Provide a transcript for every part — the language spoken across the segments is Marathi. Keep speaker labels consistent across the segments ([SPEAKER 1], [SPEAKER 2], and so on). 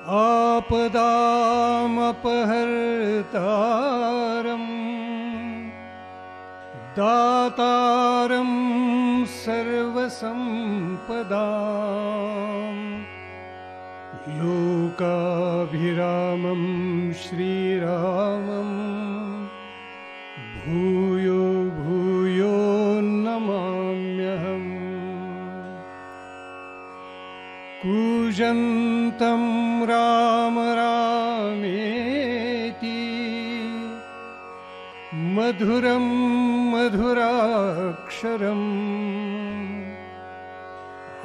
[SPEAKER 1] आपदामपहर्तारं दातारं सर्वसम्पदां लोकाभिरामं श्रीरामं भूयो भूयो नमाम्यहम्। कूजन्तं राम रामेति मधुरं मधुराक्षरम्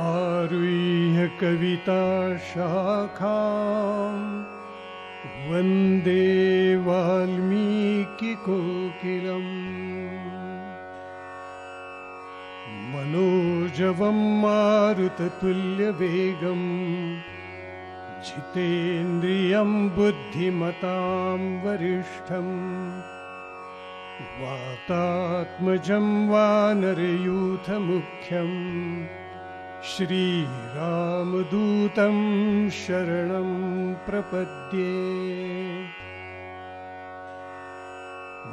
[SPEAKER 1] आरुह्य कविताशाखां वन्दे वाल्मीकिकोकिलम्। मनोजवं मारुततुल्यवेगं जितेन्द्रियं बुद्धिमतां वरिष्ठं वातात्मजं वानरयूथमुख्यं श्रीरामदूतं शरणं प्रपद्ये।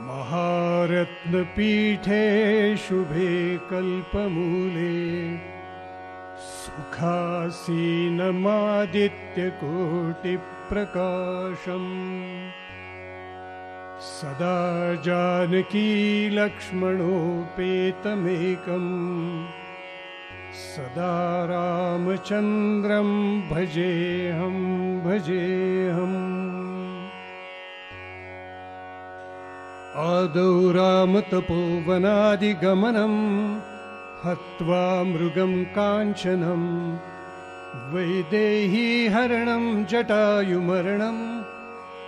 [SPEAKER 1] महारत्नपीठे शुभे कल्पमूले सुखासीनमादित्यकोटिप्रकाशम् सदा जानकी लक्ष्मणोपेतमेकम् सदा रामचन्द्रं भजेऽहं भजेऽहम्। आदौ रामतपोवनादिगमनं हत्वा मृगं काञ्चनं वैदेहीहरणं जटायुमरणं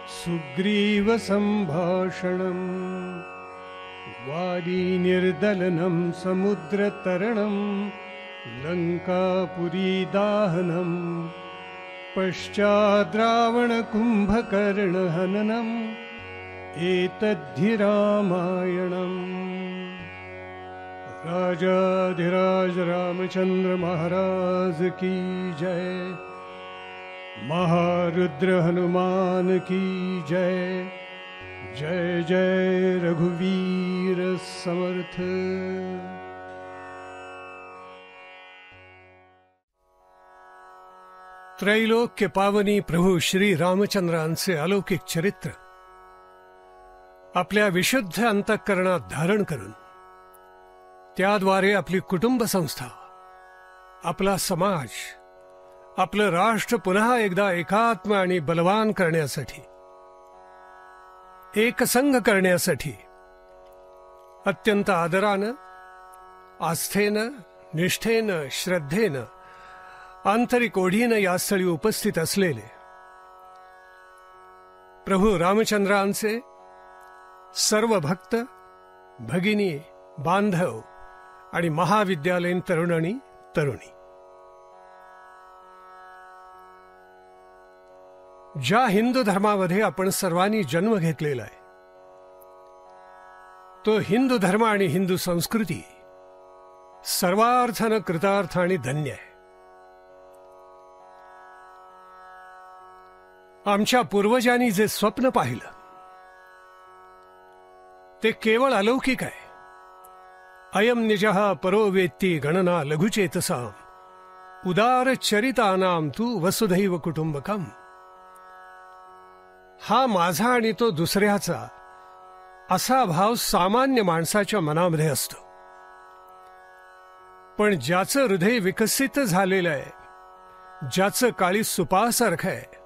[SPEAKER 1] सुग्रीवसम्भाषणं वालीनिर्दलनं समुद्रतरणं लङ्कापुरीदाहनं पश्चाद्रावणकुम्भकर्णहननम् एतद्धि रामायणम्। राजाधिराज रामचंद्र महाराज की जय। महारुद्र हनुमान की जय। जय जय रघुवीर समर्थ। त्रैलोक्य पावनी प्रभू श्री रामचंद्रांचे अलौकिक चरित्र आपल्या विशुद्ध अंतःकरणात धारण करून त्याद्वारे आपली कुटुंब संस्था, आपला समाज, आपलं राष्ट्र पुन्हा एकदा एकात्म आणि बलवान करण्यासाठी, एकसंघ करण्यासाठी अत्यंत आदरानं, आस्थेनं, निष्ठेनं, श्रद्धेनं, आंतरिक ओढीनं या स्थळी उपस्थित असलेले प्रभू रामचंद्रांचे सर्व भक्त, भगिनी, बांधव आणि महाविद्यालयीन तरुण आणि तरुणी, ज्या हिंदू धर्मामध्ये आपण सर्वांनी जन्म घेतलेला आहे तो हिंदू धर्म आणि हिंदू संस्कृती सर्वार्थानं कृतार्थ आणि धन्य आहे. आमच्या पूर्वजांनी जे स्वप्न पाहिलं ते केवळ अलौकिक आहे. अयम निजः परो वेत्ती गणना लघुचेतसाम उदार चरितानाम तू वसुधैव कुटुंबकम. हा माझा आणि तो दुसऱ्याचा असा भाव सामान्य माणसाच्या मनामध्ये असतो. पण ज्याचं हृदय विकसित झालेलं आहे, ज्याचं काळी सुपासारखं आहे,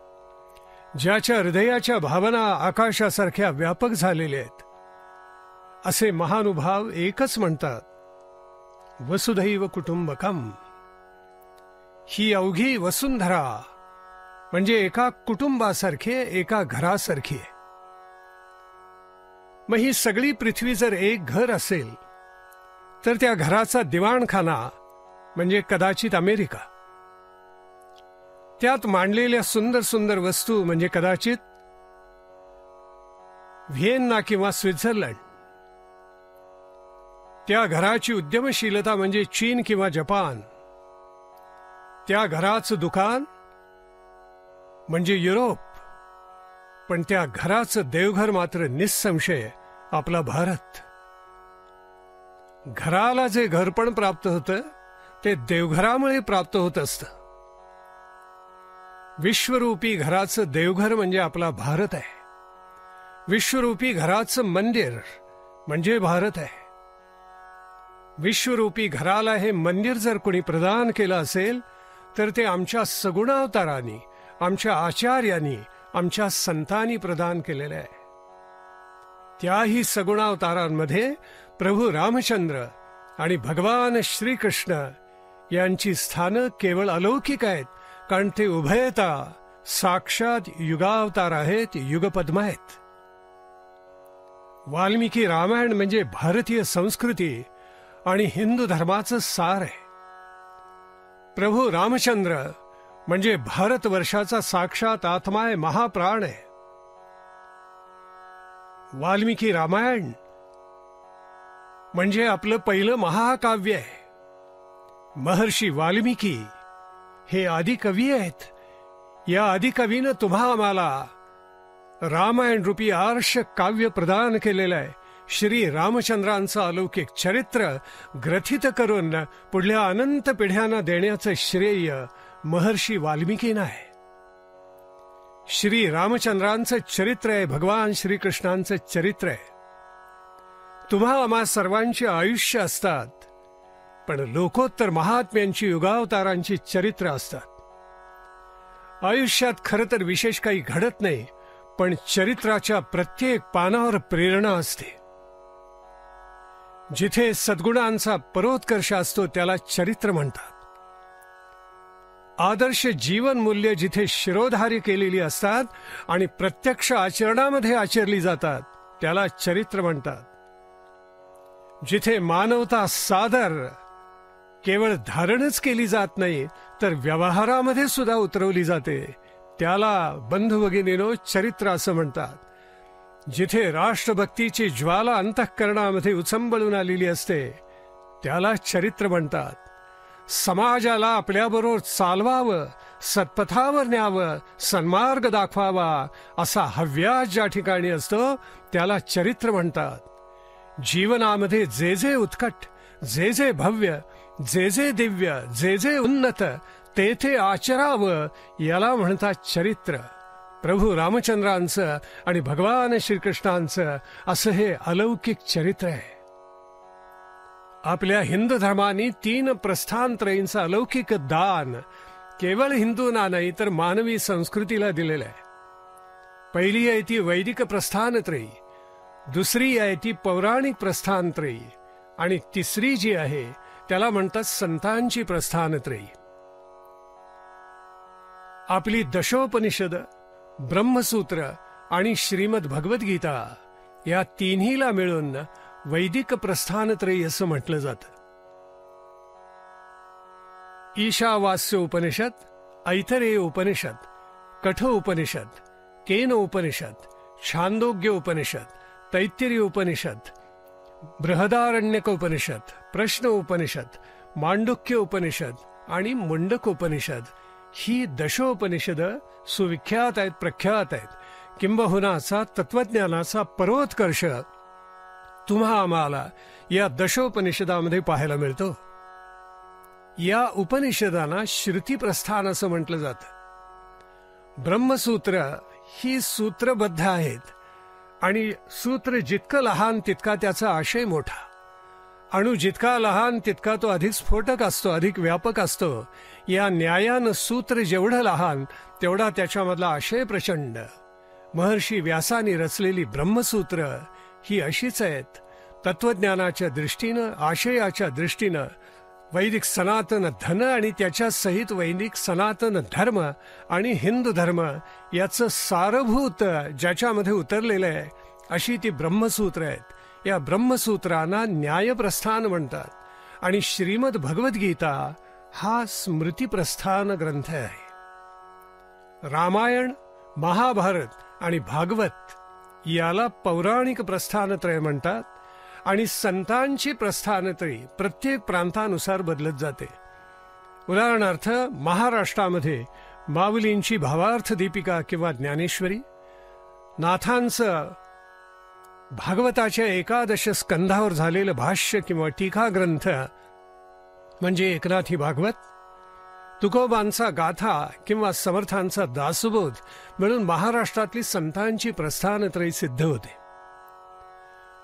[SPEAKER 1] ज्याच्या हृदयाच्या भावना आकाशासारख्या व्यापक झालेल्या आहेत, असे महानुभाव एकच म्हणतात वसुधैव कुटुंबकम. ही अवघी वसुंधरा म्हणजे एका कुटुंबासारखे, एका घरासारखी आहे. मग ही सगळी पृथ्वी जर एक घर असेल तर त्या घराचा दिवाणखाना म्हणजे कदाचित अमेरिका. त्यात मांडलेल्या सुंदर सुंदर वस्तू म्हणजे कदाचित व्हिएन्ना किंवा स्वित्झर्लंड. त्या घराची उद्यमशीलता म्हणजे चीन किंवा जपान. त्या घराचं दुकान म्हणजे युरोप, पण त्या घराचं देवघर मात्र निस्संशय आपला भारत. घराला जे घरपण प्राप्त होतं ते देवघरामुळे प्राप्त होत असतं. विश्वरूपी घराचं देवघर म्हणजे आपला भारत आहे. विश्वरूपी घराचं मंदिर म्हणजे भारत आहे. विश्वरूपी घराला हे मंदिर जर कोणी प्रदान केलं असेल तर ते आमच्या सगुणावतारांनी, आमच्या आचार्यांनी, आमच्या संतांनी प्रदान केलेले आहे. त्याही सगुणावतारांमध्ये प्रभू रामचंद्र आणि भगवान श्रीकृष्ण यांची स्थानं केवळ अलौकिक आहेत, कारण ते उभयता साक्षात युगावतार आहेत, युगपद्म आहेत. वाल्मिकी रामायण म्हणजे भारतीय संस्कृती आणि हिंदू धर्माचं सार आहे. प्रभू रामचंद्र म्हणजे भारतवर्षाचा साक्षात आत्मा आहे, महाप्राण आहे. वाल्मिकी रामायण म्हणजे आपलं पहिलं महाकाव्य आहे. महर्षी वाल्मिकी हे आदिकवी आहेत. या आदिकवीनं तुम्हा आम्हाला रामायण रूपी आर्ष काव्य प्रदान केलेलं आहे. श्री रामचंद्रांचं अलौकिक चरित्र ग्रथित करून पुढल्या अनंत पिढ्यांना देण्याचं श्रेय महर्षी वाल्मिकींना आहे. श्री रामचंद्रांचं चरित्र आहे, भगवान श्रीकृष्णांचं चरित्र आहे. तुम्हा आम्हा सर्वांची आयुष्य असतात, पण लोकोत्तर महात्म्यांची, युगावतारांची चरित्र असतात. आयुष्यात खरं तर विशेष काही घडत नाही, पण चरित्राच्या प्रत्येक पानावर प्रेरणा असते. जिथे सद्गुणांचा परोत्कर्ष असतो त्याला चरित्र म्हणतात. आदर्श जीवन मूल्य जिथे शिरोधारी केलेली असतात आणि प्रत्यक्ष आचरणामध्ये आचरली जातात त्याला चरित्र म्हणतात. जिथे मानवता सादर केवळ धारणच केली जात नाही तर व्यवहारामध्ये सुद्धा उतरवली जाते त्याला बंधू भगिनीनो चरित्र असं म्हणतात. जिथे राष्ट्रभक्तीची ज्वाला अंतःकरणामध्ये उचंबळून आलेली असते त्याला चरित्र म्हणतात. समाजाला आपल्याबरोबर चालवावं, सत्पथावर न्यावं, सन्मार्ग दाखवावा असा हव्यास ज्या ठिकाणी असतो त्याला चरित्र म्हणतात. जीवनामध्ये जे जे उत्कट, जे जे भव्य, जे जे दिव्य, जे जे उन्नत ते ते आचरावं याला म्हणतात चरित्र. प्रभू रामचंद्रांचं आणि भगवान श्रीकृष्णांचं असं हे अलौकिक चरित्र आहे. आपल्या हिंदू धर्माने 3 प्रस्थानत्रयींचं अलौकिक दान केवळ हिंदूंना नाही तर मानवी संस्कृतीला दिलेलं आहे. पहिली आहे ती वैदिक प्रस्थानत्रयी, दुसरी आहे ती पौराणिक प्रस्थानत्रयी आणि तिसरी जी आहे त्याला म्हणतात संतांची प्रस्थानत्रयी. आपली दशोपनिषद, ब्रह्मसूत्र आणि श्रीमद भगवद्गीता या तिन्हीला मिळून वैदिक प्रस्थानत्रयी असं म्हटलं जातं. ईशावास्य उपनिषद, ऐतरेय उपनिषद, कठ उपनिषद, केन उपनिषद, छांदोग्य उपनिषद, तैत्तिरीय उपनिषद, बृहदारण्यक उपनिषद, प्रश्न उपनिषद, मांडुक्य उपनिषद आणि मुंडक उपनिषद ही दशोपनिषद सुविख्यात आहेत, प्रख्यात आहेत. किंबहुनाचा तत्वज्ञानाचा परोत्कर्ष तुम्हा आम्हाला या दशोपनिषदामध्ये पाहायला मिळतो. या उपनिषदांना श्रुतिप्रस्थान असं म्हटलं जातं. ब्रह्मसूत्र ही सूत्रबद्ध आहेत आणि सूत्र जितकं लहान तितका त्याचा आशय मोठा. अणु जितका लहान तितका तो अधिक स्फोटक असतो, अधिक व्यापक असतो. या न्यायानं सूत्र जेवढं लहान तेवढा त्याच्यामधला आशय प्रचंड. महर्षी व्यासाने रचलेली ब्रह्मसूत्र ही अशीच आहेत. तत्वज्ञानाच्या दृष्टीनं, आशयाच्या दृष्टीनं वैदिक सनातन धन आणि त्याच्या सहित वैदिक सनातन धर्म आणि हिंदू धर्म याचं सारभूत ज्याच्यामध्ये उतरलेलं आहे अशी ती ब्रह्मसूत्र आहेत. या ब्रह्मसूत्रांना न्यायप्रस्थान म्हणतात आणि श्रीमद भगवद्गीता हा स्मृतिप्रस्थान ग्रंथ आहे. रामायण, महाभारत आणि भागवत याला पौराणिक प्रस्थानत्रय म्हणतात आणि संतांची प्रस्थानत्रयी प्रत्येक प्रांतानुसार बदलत जाते. उदाहरणार्थ महाराष्ट्रामध्ये माऊलींची भावार्थ दीपिका किंवा ज्ञानेश्वरी, नाथांचं भागवताच्या 11 स्कंधावर झालेलं भाष्य किंवा टीका ग्रंथ म्हणजे एकनाथी भागवत, तुकोबांचा गाथा किंवा समर्थांचा दासबोध मिळून महाराष्ट्रातली संतांची प्रस्थानत्रयी सिद्ध होते.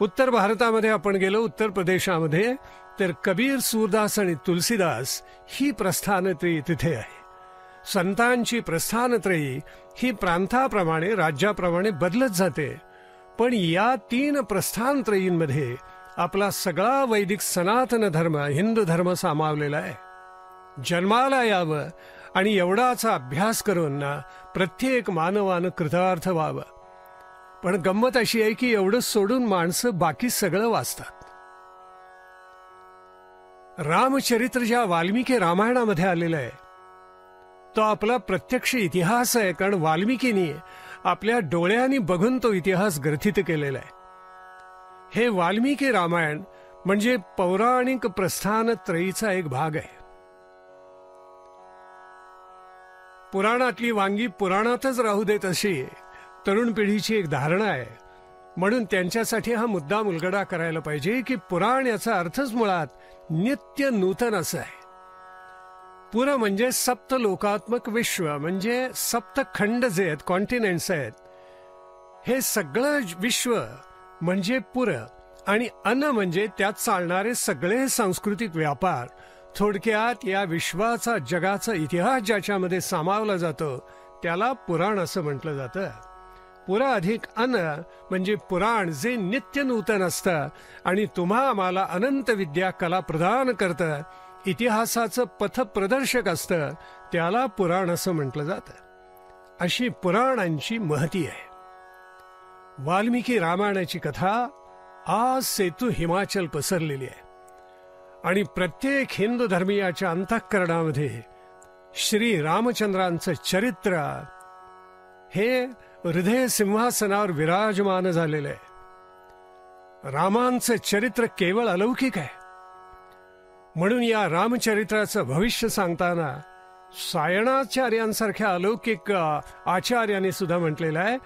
[SPEAKER 1] उत्तर भारतामध्ये आपण गेलो, उत्तर प्रदेशामध्ये, तर कबीर, सूरदास आणि तुलसीदास ही प्रस्थानत्रयी तिथे आहे. संतांची प्रस्थानत्रयी ही प्रांताप्रमाणे, राज्याप्रमाणे बदलत जाते, पण या 3 प्रस्थानत्रयींमध्ये आपला सगळा वैदिक सनातन धर्म, हिंदू धर्म सामावलेला आहे. जन्माला यावं आणि एवढाचा अभ्यास करून प्रत्येक मानवानं कृतार्थ व्हावं. पण गंमत अशी आहे की एवढं सोडून माणसं बाकी सगळं वाचतात. रामचरित्र ज्या वाल्मिकी रामायणामध्ये आलेलं आहे तो आपला प्रत्यक्ष इतिहास आहे, कारण वाल्मिकीनी आपल्या डोळ्यांनी बघून तो इतिहास ग्रथित केलेला आहे. हे वाल्मिकी रामायण म्हणजे पौराणिक प्रस्थानत्रयीचा एक भाग आहे. पुराणातली वांगी पुराणातच राहू देत अशी तरुण पिढीची एक धारणा आहे. म्हणून त्यांच्यासाठी हा मुद्दा उलगडा करायला पाहिजे की पुराण याचा अर्थच मुळात नित्य नूतन असं आहे. पुर म्हणजे सप्तलोकात्मक विश्व, म्हणजे सप्तखंड जे आहेत, कॉन्टिनेंट्स आहेत, हे सगळं विश्व म्हणजे पुर. आणि अन म्हणजे त्यात चालणारे सगळे सांस्कृतिक व्यापार. थोडक्यात या विश्वाचा, जगाचा इतिहास ज्याच्यामध्ये सामावला जातो त्याला पुराण असं म्हटलं जातं. पुरा अधिक अन म्हणजे पुराण, जे नित्य नूतन असतं आणि तुम्हा आम्हाला अनंत विद्या कला प्रदान करतं, इतिहासाचं पथप्रदर्शक असतं, त्याला पुराण असं म्हटलं जातं. अशी पुराणांची महती आहे. वाल्मिकी रामायणाची कथा आज सेतू हिमाचल पसरलेली आहे आणि प्रत्येक हिंदू धर्मीयाच्या अंतःकरणामध्ये श्री रामचंद्रांचं चरित्र हे हृदय सिंहासनावर विराजमान झालेलं आहे. रामांचं चरित्र केवळ अलौकिक आहे. म्हणून या रामचरित्राचं भविष्य सांगताना सायणाचार्यांसारख्या अलौकिक आचार्याने सुद्धा म्हटलेलं आहे,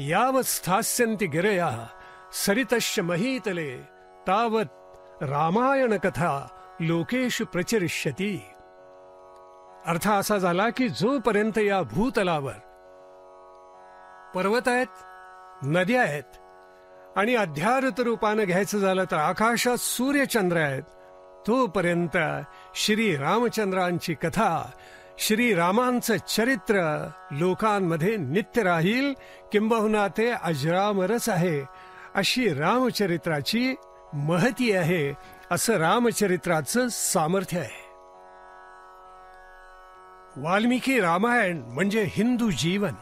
[SPEAKER 1] यावत स्थास्यन्ति गिरया सरितश्च महीतले तावत रामायण कथा लोकेषु प्रचरिष्यति. अर्थ असा झाला की जोपर्यंत या भूतलावर पर्वत आहेत, नद्या आहेत आणि अध्यात्म रूपानं घ्यायचं झालं तर आकाशात सूर्यचंद्र आहेत, तोपर्यंत श्री रामचंद्रांची कथा, श्री रामांचं चरित्र लोकांमध्ये नित्य राहील, किंबहुना ते अजरामरच आहे. अशी रामचरित्राची महती आहे, असं रामचरित्राचं सामर्थ्य आहे. वाल्मिकी रामायण म्हणजे हिंदू जीवन,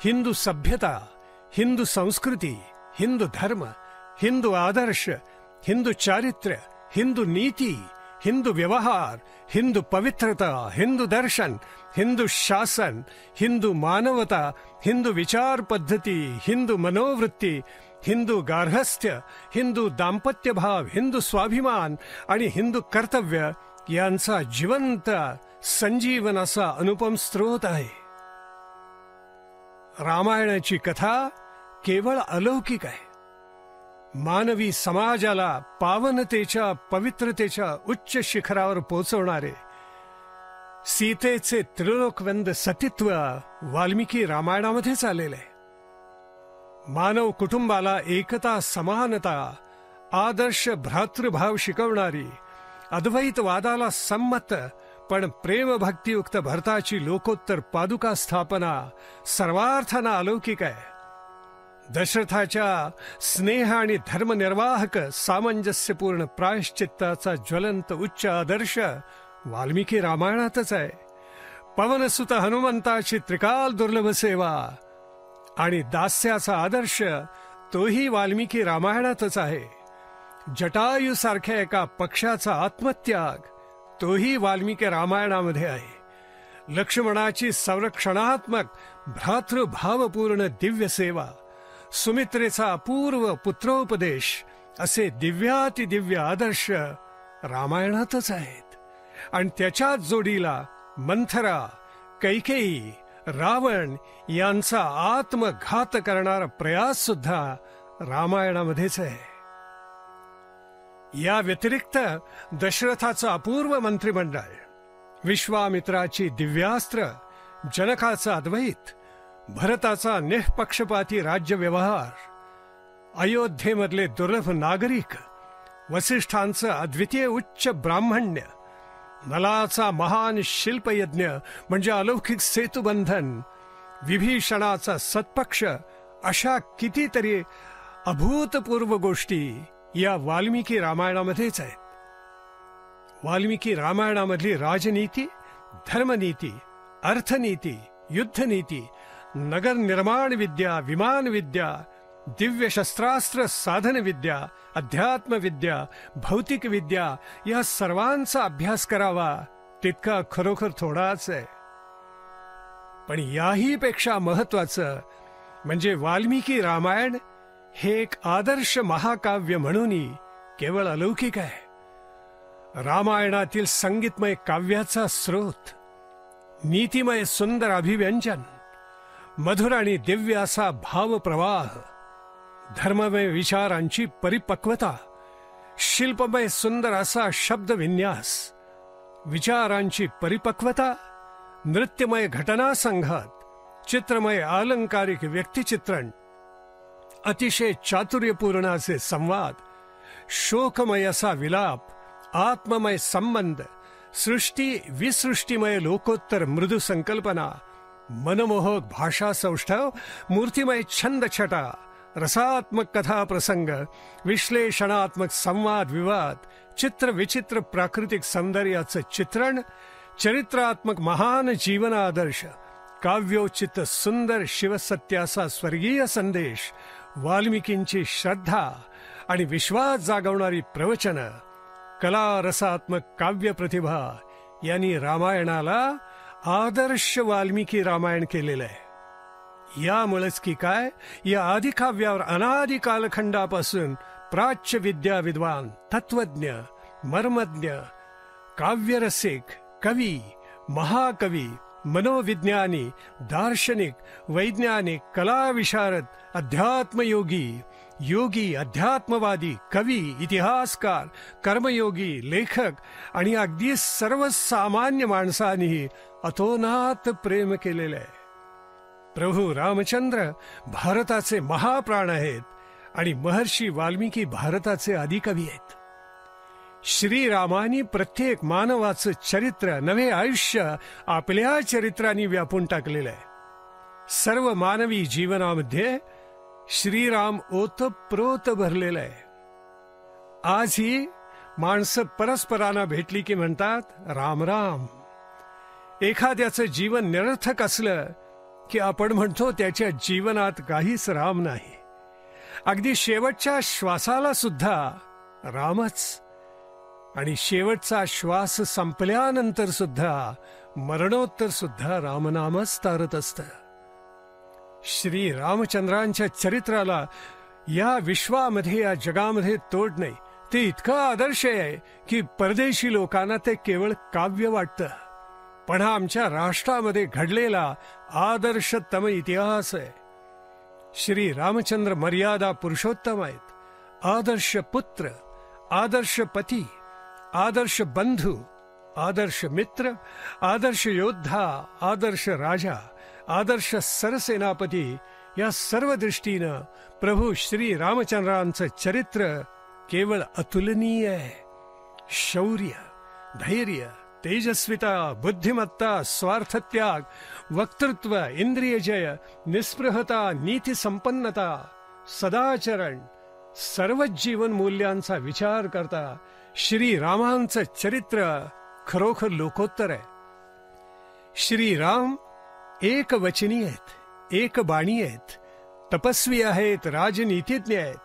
[SPEAKER 1] हिंदू सभ्यता, हिंदू संस्कृती, हिंदू धर्म, हिंदू आदर्श, हिंदू चारित्र्य, हिंदू नीती, हिंदू व्यवहार, हिंदू पवित्रता, हिंदू दर्शन, हिंदू शासन, हिंदू मानवता, हिंदू विचार पद्धती, हिंदू मनोवृत्ती, हिंदू गार्हस्थ्य, हिंदू दाम्पत्य भाव, हिंदू स्वाभिमान आणि हिंदू कर्तव्य यांचा जिवंत संजीवन असा अनुपम स्रोत आहे. रामायणाची कथा केवळ अलौकिक आहे. मानवी समाजाला पावनतेच्या, पवित्रतेच्या उच्च शिखरावर पोहोचवणारे सीतेचे त्रिलोकवंद सतीत्व वाल्मिकी रामायणामध्येच आलेले आहे. मानव कुटुंबाला एकता, समानता, आदर्श भ्रातृभाव शिकवणारी, अद्वैतवादाला संमत पण प्रेमभक्तियुक्त भरताची लोकोत्तर पादुका स्थापना सर्वार्थानं अलौकिक आहे. दशरथाच्या स्नेह आणि धर्मनिर्वाहक सामंजस्यपूर्ण प्रायश्चित्ताचा ज्वलंत उच्च आदर्श वाल्मिकी रामायणातच आहे. पवनसुत हनुमंताची त्रिकाल दुर्लभ सेवा आणि दास्याचा आदर्श तोही वाल्मिकी रामायणातच आहे. जटायू सारख्या एका पक्षाचा आत्मत्याग तोही वाल्मिकी रामायणामध्ये आहे. लक्ष्मणाची संरक्षणात्मक भ्रातृभावपूर्ण दिव्य सेवा, सुमित्रेचा अपूर्व पुत्रोपदेश असे दिव्यातिदिव्य आदर्श रामायणातच आहेत. आणि त्याच्याच जोडीला मंथरा, कैकेयी, रावण यांचा आत्मघात करणारा प्रयास सुद्धा रामायणामध्येच आहे. या व्यतिरिक्त दशरथाचं अपूर्व मंत्रिमंडळ, विश्वामित्राची दिव्यास्त्र, जनकाचा अद्वैत, भरताचा निष्पक्षपाती राज्यव्यवहार, अयोध्येमधले दुर्लभ नागरिक, वसिष्ठांचं अद्वितीय उच्च ब्राह्मण्य, नलाचा महान शिल्पयज्ञ म्हणजे अलौकिक सेतुबंधन, विभीषणाचा सत्पक्ष, अशा कितीतरी अभूतपूर्व गोष्टी या वाल्मिकी रामायणामध्येच आहेत. वाल्मिकी रामायणामधली राजनीती, धर्मनीती, अर्थनीती, युद्धनीती, नगर निर्माण विद्या, विमान विद्या, दिव्य शस्त्रास्त्र साधन विद्या, अध्यात्म विद्या, भौतिक विद्या या सर्वांचा अभ्यास करावा तितका खरोखर थोडाच आहे. पण याही पेक्षा महत्वाचं म्हणजे वाल्मिकी रामायण हे एक आदर्श महाकाव्य म्हणूनही केवळ अलौकिक आहे. रामायणातील संगीतमय काव्याचा स्रोत, नीतिमय सुंदर अभिव्यंजन, मधुर आणि दिव्य असा भावप्रवाह, धर्ममय विचारांची परिपक्वता, शिल्पमय सुंदर असा शब्दविन्यास, विचारांची परिपक्वता, नृत्यमय घटना संघात, चित्रमय अलंकारिक व्यक्तिचित्रण, अतिशय चातुर्यपूर्ण असे संवाद, शोकमय असा विलाप, आत्ममय संबंध, सृष्टी विसृष्टीमय लोकोत्तर मृदू संकल्पना, मनमोहक भाषा सौष्ठव, मूर्तिमय छंद छटा, रसात्मक कथा प्रसंग, विश्लेषणात्मक संवाद विवाद, चित्र विचित्र प्राकृतिक सौंदर्याचं चित्रण, चरित्रात्मक महान जीवन आदर्श, काव्योचित सुंदर शिवसत्याचा स्वर्गीय संदेश, वाल्मिकींची श्रद्धा आणि विश्वास जागवणारी प्रवचन, कला रसात्मक काव्य प्रतिभा यांनी रामायणाला आदर्श वाल्मिकी रामायण केलेलं आहे. यामुळेच की काय, या आदिकाव्यावर अनादि कालखंडापासून प्राच्य विद्या विद्वान, तत्वज्ञ, मर्मज्ञ, काव्यरसिक, कवी, महाकवी, मनोविज्ञानी, दार्शनिक, वैज्ञानिक, कलाविशारद, अध्यात्मयोगी, योगी, अध्यात्मवादी, कवी, इतिहासकार, कर्मयोगी, लेखक आणि अगदी सर्वसामान्य माणसांनीही अतोनात प्रेम केलेले आहे. प्रभू रामचंद्र भारताचे महाप्राण आहेत आणि महर्षी वाल्मिकी भारताचे आदिकवी आहेत. श्रीरामानी प्रत्येक मानवाचं चरित्र, नवे आयुष्य आपल्या चरित्रांनी व्यापून टाकलेलं आहे. सर्व मानवी जीवनामध्ये श्रीराम ओतप्रोत भरलेलं आहे. आजही माणसं परस्परांना भेटली की म्हणतात राम राम. एखाद्याचं जीवन निरर्थक असलं की आपण म्हणतो त्याच्या जीवनात काहीच राम नाही. अगदी शेवटच्या श्वासाला सुद्धा रामच, आणि शेवटचा श्वास संपल्यानंतर सुद्धा, मरणोत्तर सुद्धा रामनामच तारत असतं. श्री रामचंद्रांच्या चरित्राला या विश्वामध्ये, या जगामध्ये तोड नाही. ते इतकं आदर्श आहे की परदेशी लोकांना ते केवळ काव्य वाटतं. पण हा आमच्या राष्ट्रामध्ये घडलेला आदर्शतम इतिहास आहे. श्री रामचंद्र मर्यादा पुरुषोत्तम आहेत. आदर्श पुत्र, आदर्श पती, आदर्श बंधू, आदर्श मित्र, आदर्श योद्धा, आदर्श राजा, आदर्श सरसेनापती, या सर्व दृष्टीनं प्रभू श्री रामचंद्रांचं चरित्र केवळ अतुलनीय आहे. शौर्य, धैर्य, तेजस्विता, बुद्धिमत्ता, स्वार्थत्याग, वक्तृत्व, इंद्रियजय, निस्पृहता, नीतिसंपन्नता, सदाचरण, सर्व जीवन मूल्यांचा विचार करता श्री रामांचं चरित्र खरोखर लोकोत्तर आहे. श्रीराम एक वचनी आहेत, एक बाणी आहेत, तपस्वी आहेत, राजनीतिज्ञ आहेत.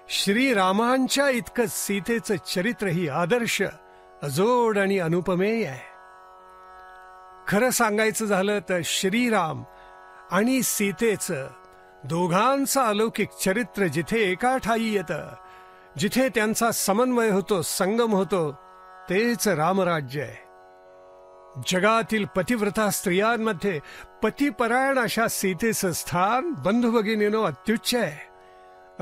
[SPEAKER 1] श्रीरामांच्या इतकंच सीतेचं चरित्रही आदर्श, अजोड आणि अनुपमेय आहे. खरं सांगायचं झालं तर श्रीराम आणि सीतेचं दोघांचं अलौकिक चरित्र जिथे एका ठाई येतं, जिथे त्यांचा समन्वय होतो, संगम होतो, तेच रामराज्य आहे. जगातील पतिव्रता स्त्रियांमध्ये पतिपरायण अशा सीतेचं स्थान बंधू भगिनीनो अत्युच्च आहे.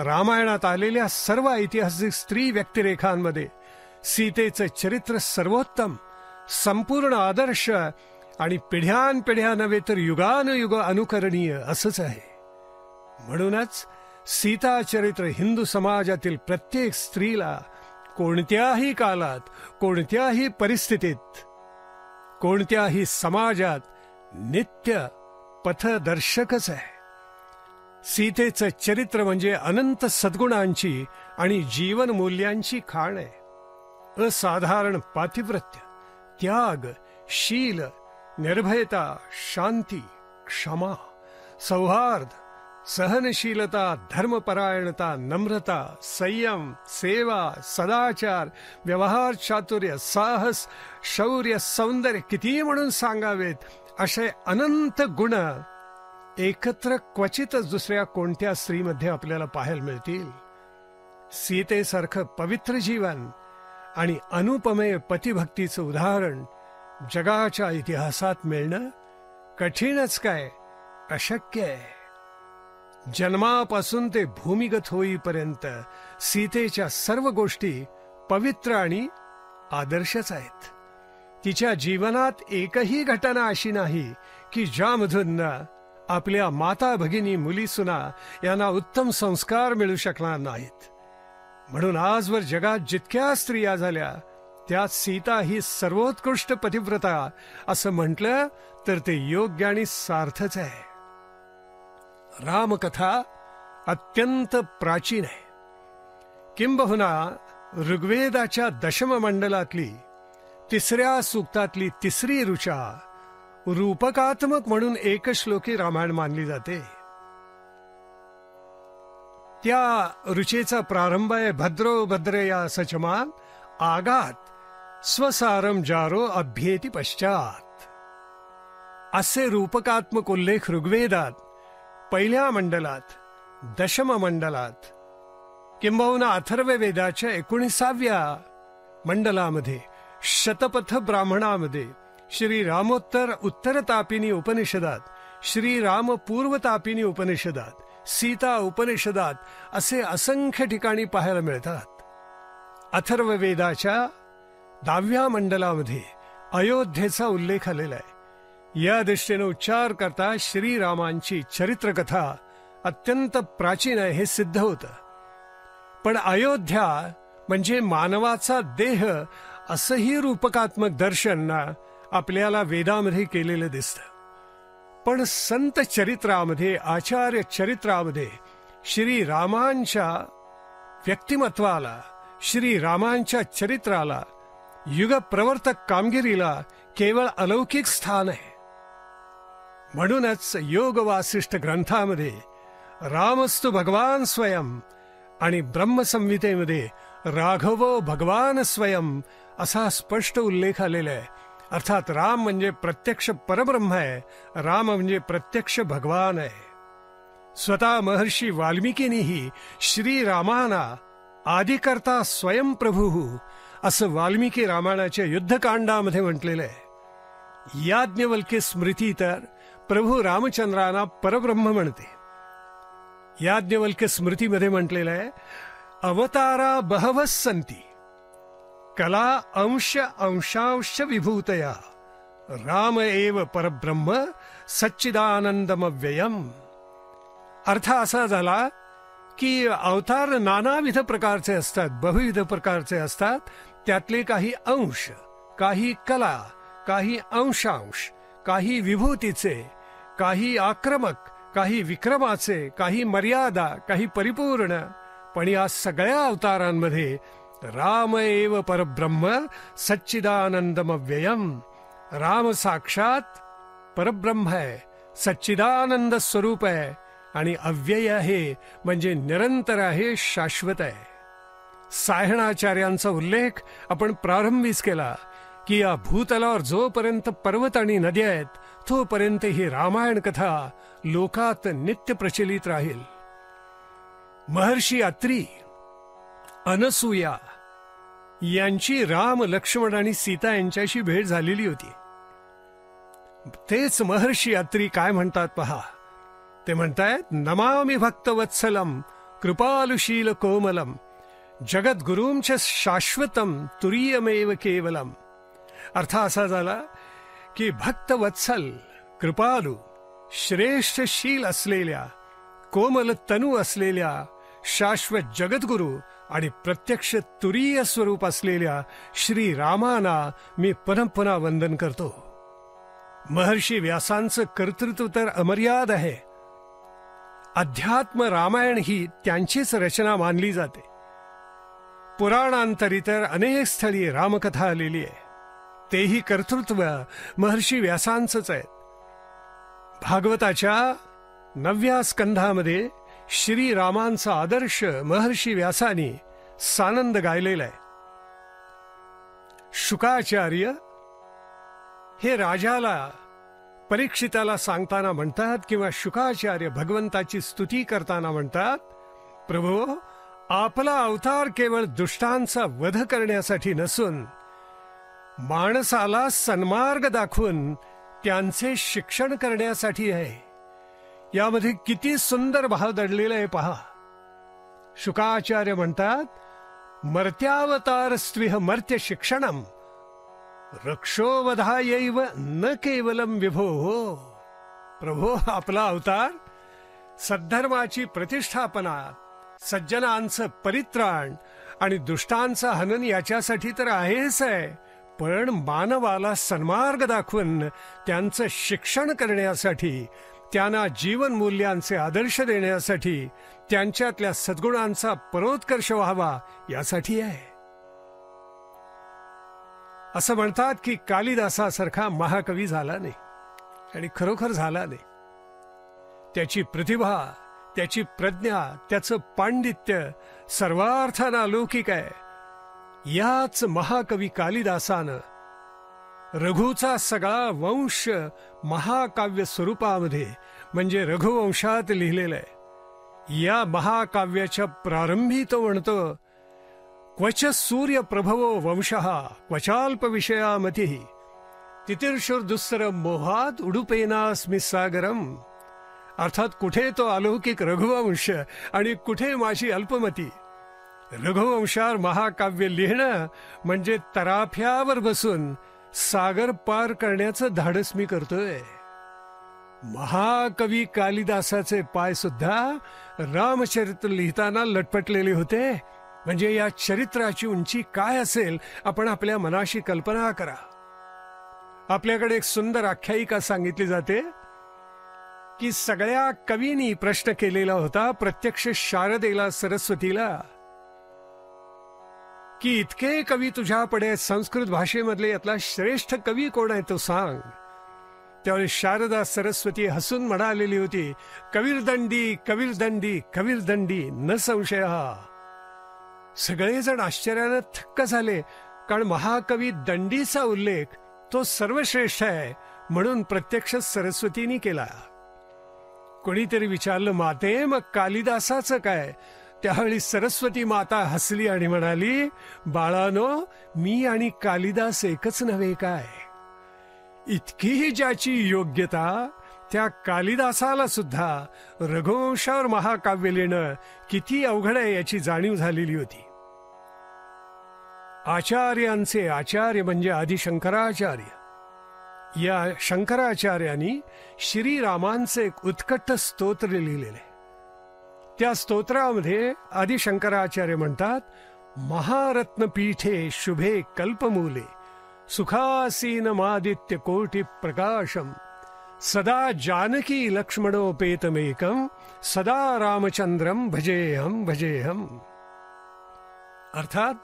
[SPEAKER 1] रामायणात आलेल्या सर्व ऐतिहासिक स्त्री व्यक्तिरेखांमध्ये सीतेचं चरित्र सर्वोत्तम, संपूर्ण आदर्श आणि पिढ्यानपिढ्या नव्हे तर युगानुयुग अनुकरणीय असंच आहे. म्हणूनच सीता चरित्र हिंदू समाजातील प्रत्येक स्त्रीला कोणत्याही काळात, कोणत्याही परिस्थितीत, कोणत्याही समाजात नित्य पथदर्शकच आहे. सीतेचं चरित्र म्हणजे अनंत सद्गुणांची आणि जीवन मूल्यांची खाण आहे. असाधारण पातिव्रत्य, त्याग, शील, निर्भयता, शांती, क्षमा, सौहार्द, सहनशीलता, धर्मपरायणता, नम्रता, संयम, सेवा, सदाचार, व्यवहार चातुर्य, साहस, शौर्य, सौंदर्य किती म्हणून सांगावेत असे अनंत गुण एकत्र क्वचितच दुसऱ्या कोणत्या स्त्रीमध्ये आपल्याला पाहायला मिळतील. सीतेसारखं पवित्र जीवन आणि अनुपमेय पतिभक्तीचं उदाहरण जगाच्या इतिहासात मिळणं कठीणच काय, अशक्य आहे. जन्मापासून ते भूमिगत होईपर्यंत सीतेच्या सर्व गोष्टी पवित्र आणि आदर्शच आहेत. तिच्या जीवनात एकही घटना अशी नाही की ज्यामधून आपल्या माता भगिनी मुलीसुना यांना उत्तम संस्कार मिळू शकणार नाहीत. म्हणून आजवर जगात जितक्या स्त्रिया झाल्या त्यात सीता ही सर्वोत्कृष्ट पतिव्रता असं म्हटलं तर ते योग्य आणि सार्थच आहे. रामकथा अत्यंत प्राचीन आहे. किंबहुना ऋग्वेदाच्या दशम मंडलातली 3ऱ्या सूक्तातली 3री ऋचा रूपकात्मक म्हणून एक श्लोकी रामायण मानली जाते. त्या ऋचेचा प्रारंभ आहे भद्रो भद्रया सचमान आगात स्वसारम जारो अभ्येती पश्चात. असे रूपकात्मक उल्लेख ऋग्वेदात पहिल्या मंडलात, दशम मंडलात, किंबहुना अथर्ववेदाच्या 19व्या मंडलामध्ये, शतपथ ब्राह्मणामध्ये, श्री रामोत्तर उत्तरतापिनी उपनिषदात, श्री राम पूर्वतापिनी उपनिषदात, सीता उपनिषदात असे असंख्य ठिकाणी पाहायला मिळतात. अथर्ववेदाच्या 10व्या मंडलामध्ये अयोध्येचा उल्लेख आलेला आहे. या दृष्टीने उच्चार करता श्रीरामांची चरित्रकथा अत्यंत प्राचीन आहे हे सिद्ध होतं. पण अयोध्या म्हणजे मानवाचा देह असंही रूपकात्मक दर्शन आपल्याला वेदामध्ये केलेलं दिसतं. पण संत चरित्रामध्ये, आचार्य चरित्रामध्ये श्रीरामांच्या व्यक्तिमत्वाला, श्रीरामांच्या चरित्राला, युगप्रवर्तक कामगिरीला केवळ अलौकिक स्थान आहे. म्हणूनच योग वासिष्ठ ग्रंथामध्ये रामस्तु भगवान स्वयं आणि ब्रह्मसंहितेमध्ये राघवो भगवान स्वयं असा स्पष्ट उल्लेख आलेला आहे. अर्थात राम म्हणजे प्रत्यक्ष परब्रह्म आहे, राम म्हणजे प्रत्यक्ष भगवान आहे. स्वतः महर्षी वाल्मिकींनीही श्रीरामाना आदिकर्ता स्वयंप्रभू असं वाल्मिकी रामायणाच्या युद्धकांडामध्ये म्हटलेलं आहे. याज्ञवल्क्य स्मृती तर प्रभू रामचंद्रांना परब्रह्म म्हणते. याज्ञवल्क्य स्मृतीमध्ये म्हटलेलं आहे अवतारा बहवः सन्ति कला अंश अंशांश विभूतया राम एव परब्रह्म सच्चिदानंदमव्ययम्. अर्थ असा झाला की अवतार नानाविध प्रकारचे असतात, बहुविध प्रकारचे असतात. त्यातले काही अंश, काही कला, काही अंशांश, काही विभूतीचे, काही आक्रमक, काही विक्रमाचे, काही मर्यादा, काही परिपूर्ण. पण या सगळ्या अवतारांमध्ये राम एव परब्रह्म सच्चिदानंदमव्ययम्. राम साक्षात परब्रह्म आहे, सच्चिदानंद स्वरूप आहे आणि अव्यय आहे म्हणजे निरंतर आहे, शाश्वत आहे. सायणाचार्यांचा उल्लेख आपण प्रारंभीच केला की या भूतलावर जोपर्यंत पर्वत आणि नद्या आहेत तोपर्यंत ही रामायण कथा लोकात नित्य प्रचलित राहील. महर्षी अत्री, अनसूया यांची राम, लक्ष्मण आणि सीता यांच्याशी भेट झालेली होती. तेच महर्षी अत्री काय म्हणतात पहा. ते म्हणतायत, नमामि भक्तवत्सलम कृपालुशील कोमलम जगद्गुरूं च शाश्वतम तुरीयमेव केवलम. अर्थ असा झाला की भक्तवत्सल, कृपालू, श्रेष्ठ शील असलेल्या, कोमल तनू असलेल्या, शाश्वत जगद्गुरू आणि प्रत्यक्ष तुरीय स्वरूप असलेल्या श्री रामाना मी पुनः वंदन करतो. महर्षी व्यासांचं कर्तृत्व तर अमर्याद आहे. अध्यात्म रामायण ही त्यांचीच रचना मानली जाते. पुराणांतरी तर अनेक स्थळी रामकथा आलेली आहे. तेही कर्तृत्व महर्षी व्यासांचंच आहे. भागवताच्या 9व्या स्कंधामध्ये श्रीरामांचा आदर्श महर्षी व्यासांनी सानंद गायलेला आहे. शुकाचार्य हे राजाला, परीक्षिताला सांगताना म्हणतात, किंवा शुकाचार्य भगवंताची स्तुती करताना म्हणतात, प्रभो, आपला अवतार केवळ दुष्टांचा वध करण्यासाठी नसून माणसाला सन्मार्ग दाखवून त्यांचे शिक्षण करण्यासाठी आहे. यामध्ये किती सुंदर भाव दडलेला आहे पहा. शुकाचार्य म्हणतात, मर्त्यावतारस्त्विह मर्त्य शिक्षणम रक्षोवधायैव न केवलम विभो. प्रभो, आपला अवतार सद्धर्माची प्रतिष्ठापना, सज्जनांचं परित्राण आणि दुष्टांचं हनन याच्यासाठी तर आहेच आहे, पण मानवाला सन्मार्ग दाखवून त्यांचं शिक्षण करण्यासाठी, त्यांना जीवन मूल्यांचे आदर्श देण्यासाठी, त्यांच्यातल्या सद्गुणांचा परोत्कर्ष व्हावा यासाठी आहे. असं म्हणतात की कालिदासासारखा महाकवी झाला नाही, आणि खरोखर झाला नाही. त्याची प्रतिभा, त्याची प्रज्ञा, त्याचं पांडित्य सर्वार्थानं अलौकिक आहे. याच महाकवी कालिदासानं रघुचा सगळा वंश महाकाव्य स्वरूपामध्ये म्हणजे रघुवंशात लिहिलेला आहे. या महाकाव्याच्या प्रारंभी तो म्हणतो, क्वच सूर्य प्रभवो वंशः क्वचाल्प विषयामतिः तितिर्षुर्दुस्सर मोहात उडुपेनास्मि सागरम. अर्थात कुठे तो अलौकिक रघुवंश आणि कुठे माझी अल्पमती. रघुवंशावर महाकाव्य लिहिणं म्हणजे तराफ्यावर बसून सागर पार करण्याचं धाडस मी करतोय. महाकवी कालिदासाचे पाय सुद्धा रामचरित्र लिहिताना लटपटलेले होते. म्हणजे या चरित्राची उंची काय असेल आपण आपल्या मनाशी कल्पना करा. आपल्याकडे एक सुंदर आख्यायिका सांगितली जाते की सगळ्या कवींनी प्रश्न केलेला होता प्रत्यक्ष शारदेला, सरस्वतीला, की इतके कवी तुझ्याकडे संस्कृत भाषेमधले यातला श्रेष्ठ कवी कोण आहे तो सांग. त्यावेळी शारदा सरस्वती हसून म्हणालेली होती, कविर्दंडी कविर्दंडी कविर्दंडी न संशय. सगळेजण आश्चर्यानं थक्क झाले, कारण महाकवी दंडीचा उल्लेख तो सर्वश्रेष्ठ आहे म्हणून प्रत्यक्ष सरस्वतीने केला. कोणीतरी विचारलं, माते मग कालिदासाचं काय? त्यावेळी सरस्वती माता हसली आणि म्हणाली, बाळानो, मी आणि कालिदास एकच नव्हे काय? इतकीही ज्याची योग्यता, त्या कालिदासाला सुद्धा रघुवंशावर महाकाव्य लिहिणं किती अवघड आहे याची जाणीव झालेली होती. आचार्यांचे आचार्य म्हणजे आदि शंकराचार्य. या शंकराचार्यांनी श्रीरामांचे एक उत्कट स्तोत्र लिहिलेले. त्या स्तोत्रामध्ये आदि शंकराचार्य म्हणतात, महारत्नपीठे शुभे कल्पमूले सुखासीनमादित्य कोटि प्रकाशम सदा जानकी लक्ष्मणोपेतमेकम सदा रामचंद्रम भजेहम भजेहम. अर्थात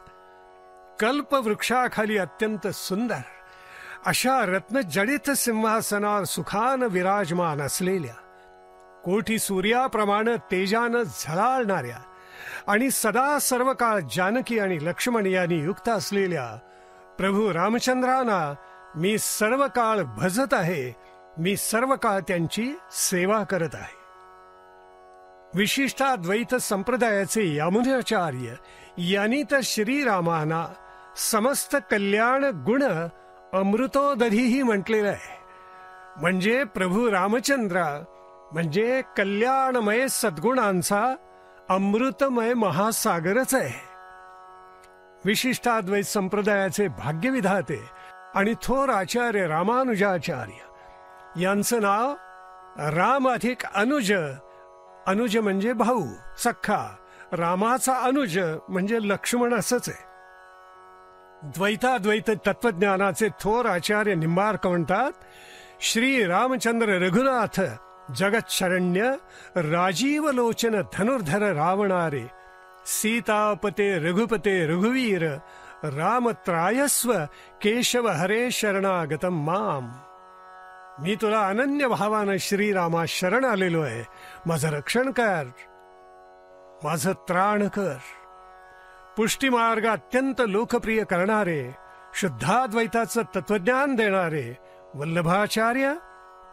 [SPEAKER 1] कल्पवृक्षाखाली अत्यंत सुंदर अशा रत्नजडित सिंहासनावर सुखानं विराजमान असलेल्या, कोटी सूर्याप्रमाणे तेजानं झळाळणाऱ्या आणि सदा सर्व काळ जानकी आणि लक्ष्मण यांनी युक्त असलेल्या प्रभू रामचंद्रांना मी सर्व काळ भजत आहे. मी सर्व काळ त्यांची सेवा करत आहे. विशिष्टाद्वैत संप्रदायाचे यामुनाचार्य यांनी तर श्रीरामाना समस्त कल्याण गुण अमृतोदधीही म्हटलेलं आहे. म्हणजे प्रभू रामचंद्र म्हणजे कल्याणमय सद्गुणांचा अमृतमय महासागरच आहे. विशिष्टाद्वैत संप्रदायाचे भाग्यविधाते आणि थोर आचार्य रामानुजाचार्य यांचं नाव राम अधिक अनुज. अनुज म्हणजे भाऊ सख्खा. रामाचा अनुज म्हणजे लक्ष्मण असंच आहे. द्वैताद्वैत तत्वज्ञानाचे थोर आचार्य निंबार्क म्हणतात, श्री रामचंद्र रघुनाथ जगत शरण्य राजीव लोचन धनुर्धर रावणारे सीतापते रघुपते रघुवीर रामत्रायस्व केशव हरे शरणागतम माम. मी तुला अनन्य भावानं श्रीरामा शरण आलेलो आहे. माझं रक्षण कर, माझं त्राण कर. पुष्टिमार्ग अत्यंत लोकप्रिय करणारे, शुद्धाद्वैताचं तत्वज्ञान देणारे वल्लभाचार्य,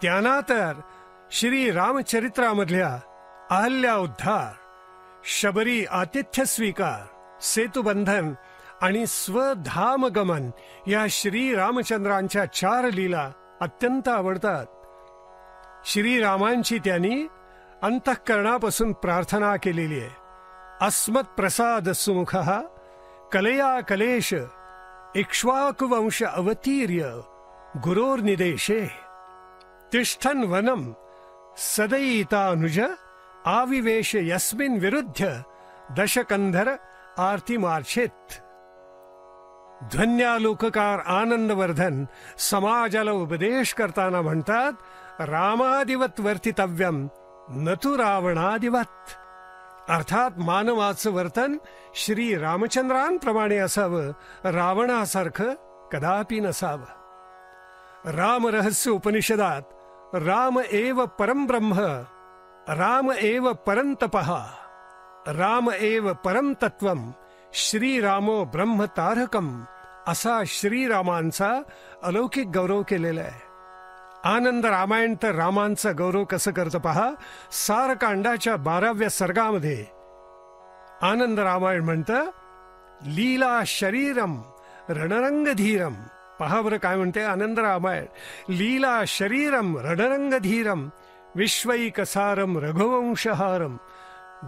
[SPEAKER 1] त्यांना तर श्री रामचरित्रामधल्या अहल्या उद्धार, शबरी आतिथ्य स्वीकार, सेतुबंधन आणि स्वधामगमन या श्री रामचंद्रांच्या 4 लीला अत्यंत आवडतात. श्रीरामांची त्यांनी अंतःकरणापासून प्रार्थना केलेली आहे. अस्मत् प्रसाद सुमुखः कलया कलेश इक्ष्वाकुवंश अवतीर्य गुरोर्निदेशे तिष्ठन् वनम सदयितानुज आविवेश यस्मिन् विरुद्ध्य दशकंधर आरती मार्छेत. ध्वन्यालोककार आनंदवर्धन समाजाला उपदेश करताना म्हणतात, रामादिवत वर्तितव्यम न तु रावणादिवत. अर्थात मानवाचं वर्तन श्री रामचंद्रांप्रमाणे असावं, रावणासारखं कदापि नसावं. रामरहस्य उपनिषदात राम एव परम ब्रह्म, राम एव परम तपः, राम एव परम तत्वम, श्रीरामो ब्रह्म तारकम असा श्रीरामांचा अलौकिक गौरव केलेला आहे. आनंद रामायण तर रामांचा गौरव कसं करतं पहा. सारकांडाच्या 12व्या सर्गामध्ये आनंद रामायण म्हणतं, लीला शरीरम रणरंगधीरम. पहा बरं काय म्हणते आनंद रामायण. लीला शरीरम रणरंगधीरम विश्वैकसारम रघुवंशहारम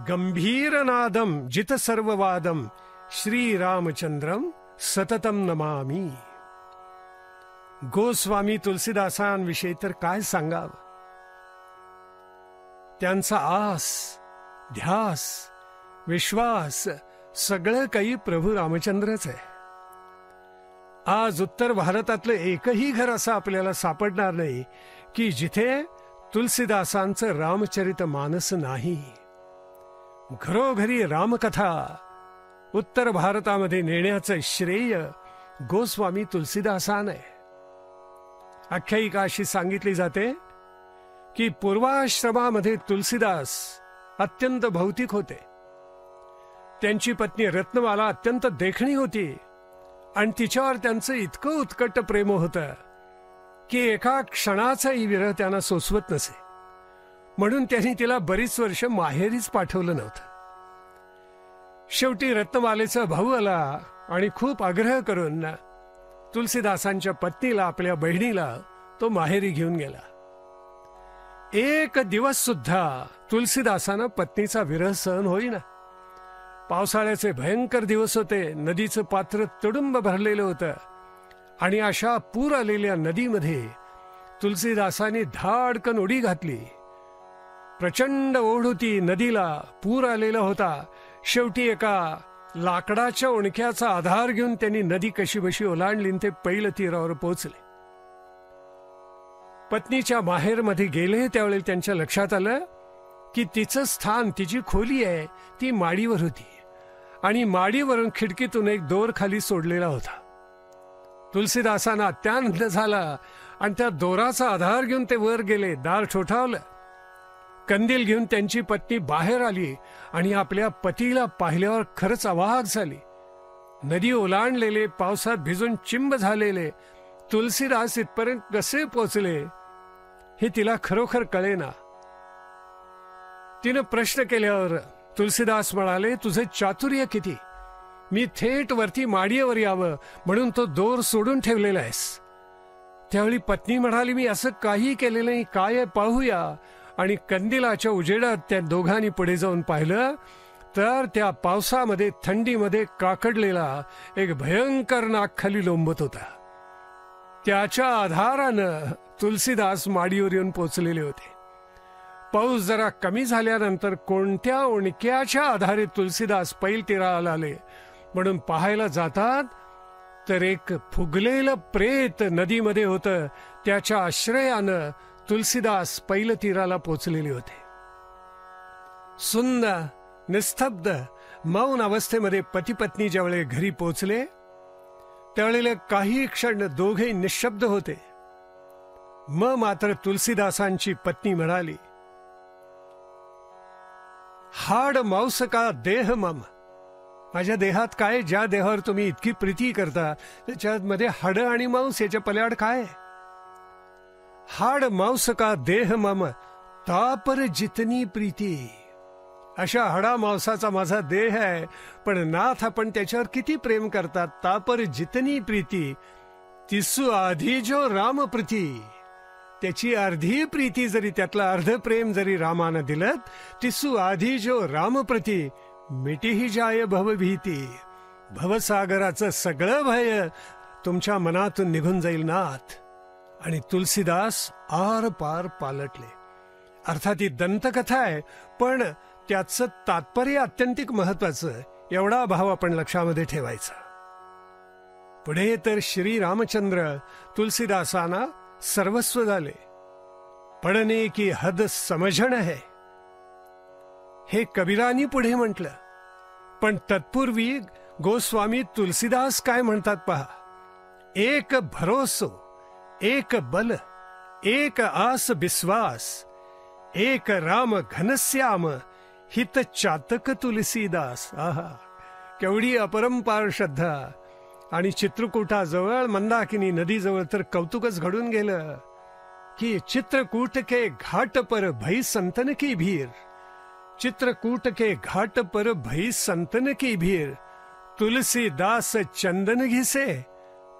[SPEAKER 1] गंभीरनादम जित सर्ववादम श्रीरामचंद्रम सततम नमामि. गोस्वामी तुलसीदासांविषयी तर काय सांगावं. त्यांचा आस, ध्यास, विश्वास सगळं काही प्रभू रामचंद्रच आहे. आज उत्तर भारतातलं एकही घर असं आपल्याला सापडणार नाही की जिथे तुलसीदासांचं रामचरित मानस नाही. घरोघरी रामकथा उत्तर भारतामध्ये नेण्याचं श्रेय गोस्वामी तुलसीदासांना आहे. आख्यायिका अशी सांगितली जाते की पूर्वाश्रमामध्ये तुलसीदास अत्यंत भौतिक होते. त्यांची पत्नी रत्नमाला अत्यंत देखणी होती आणि तिच्यावर त्यांचं इतकं उत्कट प्रेम होतं की एका क्षणाचाही विरह त्यांना सोसवत नसे. म्हणून त्यांनी तिला बरीच वर्ष माहेरीच पाठवलं नव्हतं. शेवटी रत्नमालेचा भाऊ आला आणि खूप आग्रह करून तुलसीदासांच्या पत्नीला, आपल्या बहिणीला तो माहेरी घेऊन गेला. एक दिवस सुद्धा तुलसीदासांना पत्नीचा विरह सहन होईना. पावसाळ्याचे भयंकर दिवस होते. नदीचं पात्र तुडुंब भरलेलं होतं आणि अशा पूर आलेल्या नदीमध्ये तुलसीदासांनी धाडकन उडी घातली. प्रचंड ओढ होती नदीला, पूर आलेला होता. शेवटी एका लाकडाच्या ओणक्याचा आधार घेऊन त्यांनी नदी कशीबशी ओलांडली ते पैल तीरावर पोहोचले. पत्नीच्या माहेरमध्ये गेले त्यावेळी त्यांच्या लक्षात आलं की तिचं स्थान, तिची खोली आहे ती माडीवर होती आणि माडीवरून खिडकीतून एक दोर खाली सोडलेला होता. तुलसीदासांना अत्यानंद झाला आणि त्या दोराचा आधार घेऊन ते वर गेले. दार ठोठावलं. कंदील घेऊन त्यांची पत्नी बाहेर आली आणि आपल्या पतीला पाहिल्यावर खरंच अवाक झाली. नदी ओलांडलेले, पावसात भिजून चिंब झालेले तुलसीदास इथपर्यंत कसे पोचले हे तिला खरोखर कळेना. तिनं प्रश्न केल्यावर तुलसीदास म्हणाले, तुझे चातुर्य किती. मी थेट वरती माडीवर यावं म्हणून तो दोर सोडून ठेवलेला आहेस. त्यावेळी पत्नी म्हणाली, मी असं काही केलेलं नाही, काय आहे पाहूया. आणि कंदिलाच्या उजेडात त्या दोघांनी पुढे जाऊन पाहिलं तर त्या पावसामध्ये थंडीमध्ये काकडलेला एक भयंकर नाग खाली लोंबत होता. त्याच्या आधारानं तुलसीदास माडीवर येऊन पोचलेले होते. पाऊस जरा कमी झाल्यानंतर कोणत्या ओणक्याच्या आधारे तुलसीदास पैल तीराला आले म्हणून पाहायला जातात तर एक फुगलेलं प्रेत नदीमध्ये होतं. त्याच्या आश्रयानं तुलसीदास पैल तीराला पोचलेले होते. सुंदर निस्तब्ध मौन अवस्थेमध्ये पती पत्नी ज्यावेळी घरी पोचले त्यावेळेला काही क्षण दोघे निशब्द होते. मात्र तुलसीदासांची पत्नी म्हणाली, हाड मांस का देह मम. माझ्या देहात काय, ज्या देहावर तुम्ही इतकी प्रीती करता त्याच्यामध्ये हाड आणि मांस याच्या पल्याड काय. हाड मांस का देह मम तापर जितनी प्रीती. अशा हाडा मांसाचा माझा देह आहे, पण नाथ आपण त्याच्यावर किती प्रेम करतात. तापर जितनी प्रीती तिसू आधी जो राम प्रीती. त्याची अर्धी प्रीती जरी, त्यातलं अर्ध प्रेम जरी रामानं दिलं, तिसू आधी जो रामप्रती मिटीही जाय भवभीती. भवसागराचं सगळं भय तुमच्या मनातून निघून जाईल नाथ. आणि तुलसीदास आर पार पालटले. अर्थात ही दंतकथा आहे, पण त्याचं तात्पर्य अत्यंतिक महत्वाचं. एवढा भाव आपण लक्षामध्ये ठेवायचा. पुढे तर श्री रामचंद्र तुलसीदासांना सर्वस्व झाले. पडणे की हद समझण है हे कबीरानी पुढे म्हटलं. पण तत्पूर्वी गोस्वामी तुलसीदास काय म्हणतात पहा. एक भरोसो, एक बल, एक आस विश्वास, एक राम घनश्याम, हित चातक तुलसीदास. आहा, केवढी अपरंपार श्रद्धा. आणि चित्रकूटाजवळ मंदाकिनी नदीजवळ तर कौतुकच घडून गेलं की चित्रकूट के घाट पर भई संतन की भीर. चित्रकूट के घाट पर भई संतन की भीर, तुलसीदास चंदन घिसे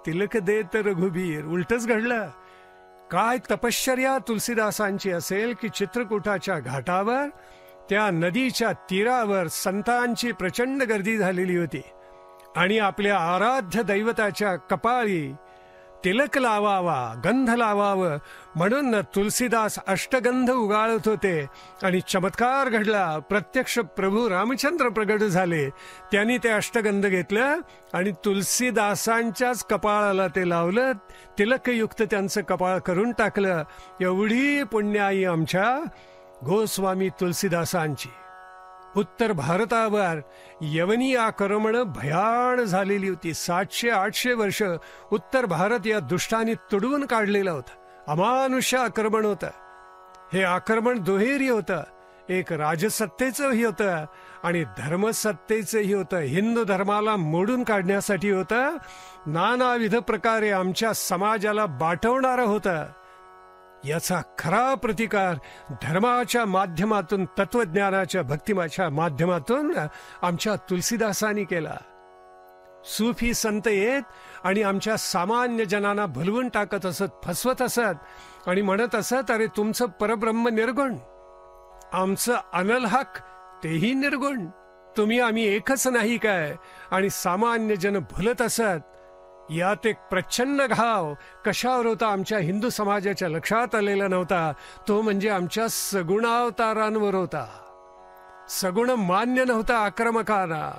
[SPEAKER 1] तिलक देत रघुबीर. उलटच घडलं. काय तपश्चर्या तुलसीदासांची असेल की चित्रकूटाच्या घाटावर त्या नदीच्या तीरावर संतांची प्रचंड गर्दी झालेली होती आणि आपल्या आराध्य दैवताच्या कपाळी तिलक लावावा, गंध लावावं म्हणून तुलसीदास अष्टगंध उगाळत होते. आणि चमत्कार घडला. प्रत्यक्ष प्रभू रामचंद्र प्रगट झाले. त्यांनी ते अष्टगंध घेतलं आणि तुलसीदासांच्याच कपाळाला ते लावलं. तिलकयुक्त त्यांचं कपाळ करून टाकलं. एवढी पुण्याई आमच्या गोस्वामी तुलसीदासांची. उत्तर भारतावर यवनी आक्रमण भयाण झालेली होती. 700-800 वर्ष उत्तर भारत या दुष्टांनी तुडवून काढलेलं होतं. अमानुष्य आक्रमण होतं. हे आक्रमण दुहेरी होतं. एक राजसत्तेचंही होतं आणि धर्मसत्तेचंही होतं. हिंदू धर्माला मोडून काढण्यासाठी होतं. नानाविध प्रकारे आमच्या समाजाला बाटवणारं होतं. याचा खरा प्रतिकार धर्माच्या माध्यमातून, तत्वज्ञानाच्या भक्तिमाच्या माध्यमातून आमच्या तुलसीदासांनी केला. सूफी संत येत आणि आमच्या सामान्य जनांना भुलवून टाकत असत, फसवत असत आणि म्हणत असत, अरे तुमचं परब्रह्म निर्गुण, आमचं अनल हक तेही निर्गुण, तुम्ही आम्ही एकच नाही काय. आणि सामान्य जन भुलत असत. यात एक प्रचंड घाव कशावर होता आमच्या हिंदू समाजाच्या लक्षात आलेला नव्हता. तो म्हणजे आमच्या सगुणावतारांवर होता. सगुण मान्य नव्हता आक्रमकांना.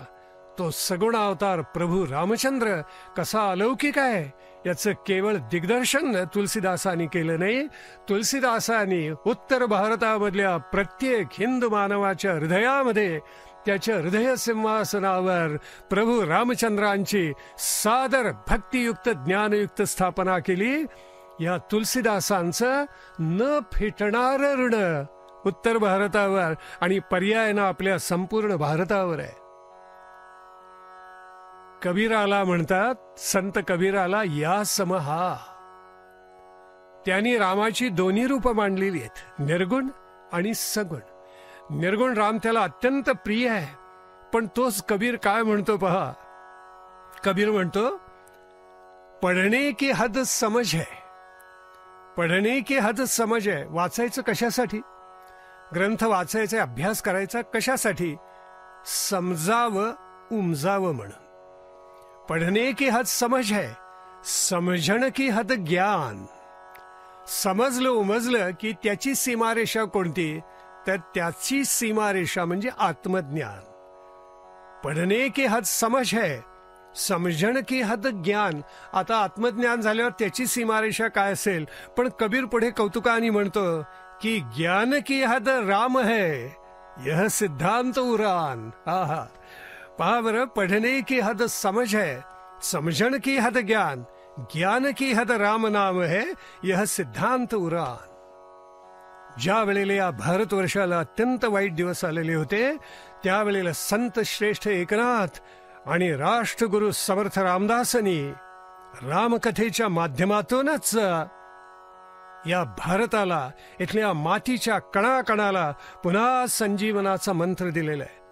[SPEAKER 1] तो सगुण अवतार प्रभू रामचंद्र कसा अलौकिक आहे याचं केवळ दिग्दर्शन तुलसीदासांनी केलं नाही. तुलसीदासांनी उत्तर भारतामधल्या प्रत्येक हिंदू मानवाच्या हृदयामध्ये त्याच्या हृदय सिंहासनावर प्रभू रामचंद्रांची सादर भक्तियुक्त ज्ञानयुक्त स्थापना केली. या तुलसीदासांचं न फिटणार ऋण उत्तर भारतावर आणि पर्यायानं आपल्या संपूर्ण भारतावर आहे. कबीराला म्हणतात, संत कबीराला या समहा. त्यांनी रामाची दोन्ही रूप मांडलेली आहेत, निर्गुण आणि सगुण. निर्गुण राम त्याला अत्यंत प्रिय आहे. पण तोच कबीर काय म्हणतो पहा. कबीर म्हणतो, पढ़ने की हद समझ है पढ़ने की हद समज आहे. वाचायचं कशासाठी? ग्रंथ वाचायचे, अभ्यास करायचा कशासाठी? समजावं, उमजावं म्हणून. पढ़ने की हद समज है, समझण की हद ज्ञान. समजलं उमजलं की त्याची सीमारेषा कोणती? तर त्याची सीमारेषा म्हणजे आत्मज्ञान. पढ़ने की हद समज है, समझण की हद ज्ञान. आता आत्मज्ञान झाल्यावर त्याची सीमारेषा काय असेल? पण कबीर पुढे कौतुकाने म्हणतो की ज्ञान की हद राम है, यह सिद्धांत उरान. हा हा, पहा बरं, पढ़ने की हद समझ है, समझण की हद ज्ञान, ज्ञान की हद राम नाम है, यह सिद्धांत उरान. ज्या वेळेला या भारतवर्षाला अत्यंत वाईट दिवस आलेले होते, त्यावेळेला संत श्रेष्ठ एकनाथ आणि राष्ट्रगुरु समर्थ रामदासांनी रामकथेच्या माध्यमातूनच या भारताला, इथल्या मातीच्या कणाकणाला पुन्हा संजीवनाचा मंत्र दिलेला आहे.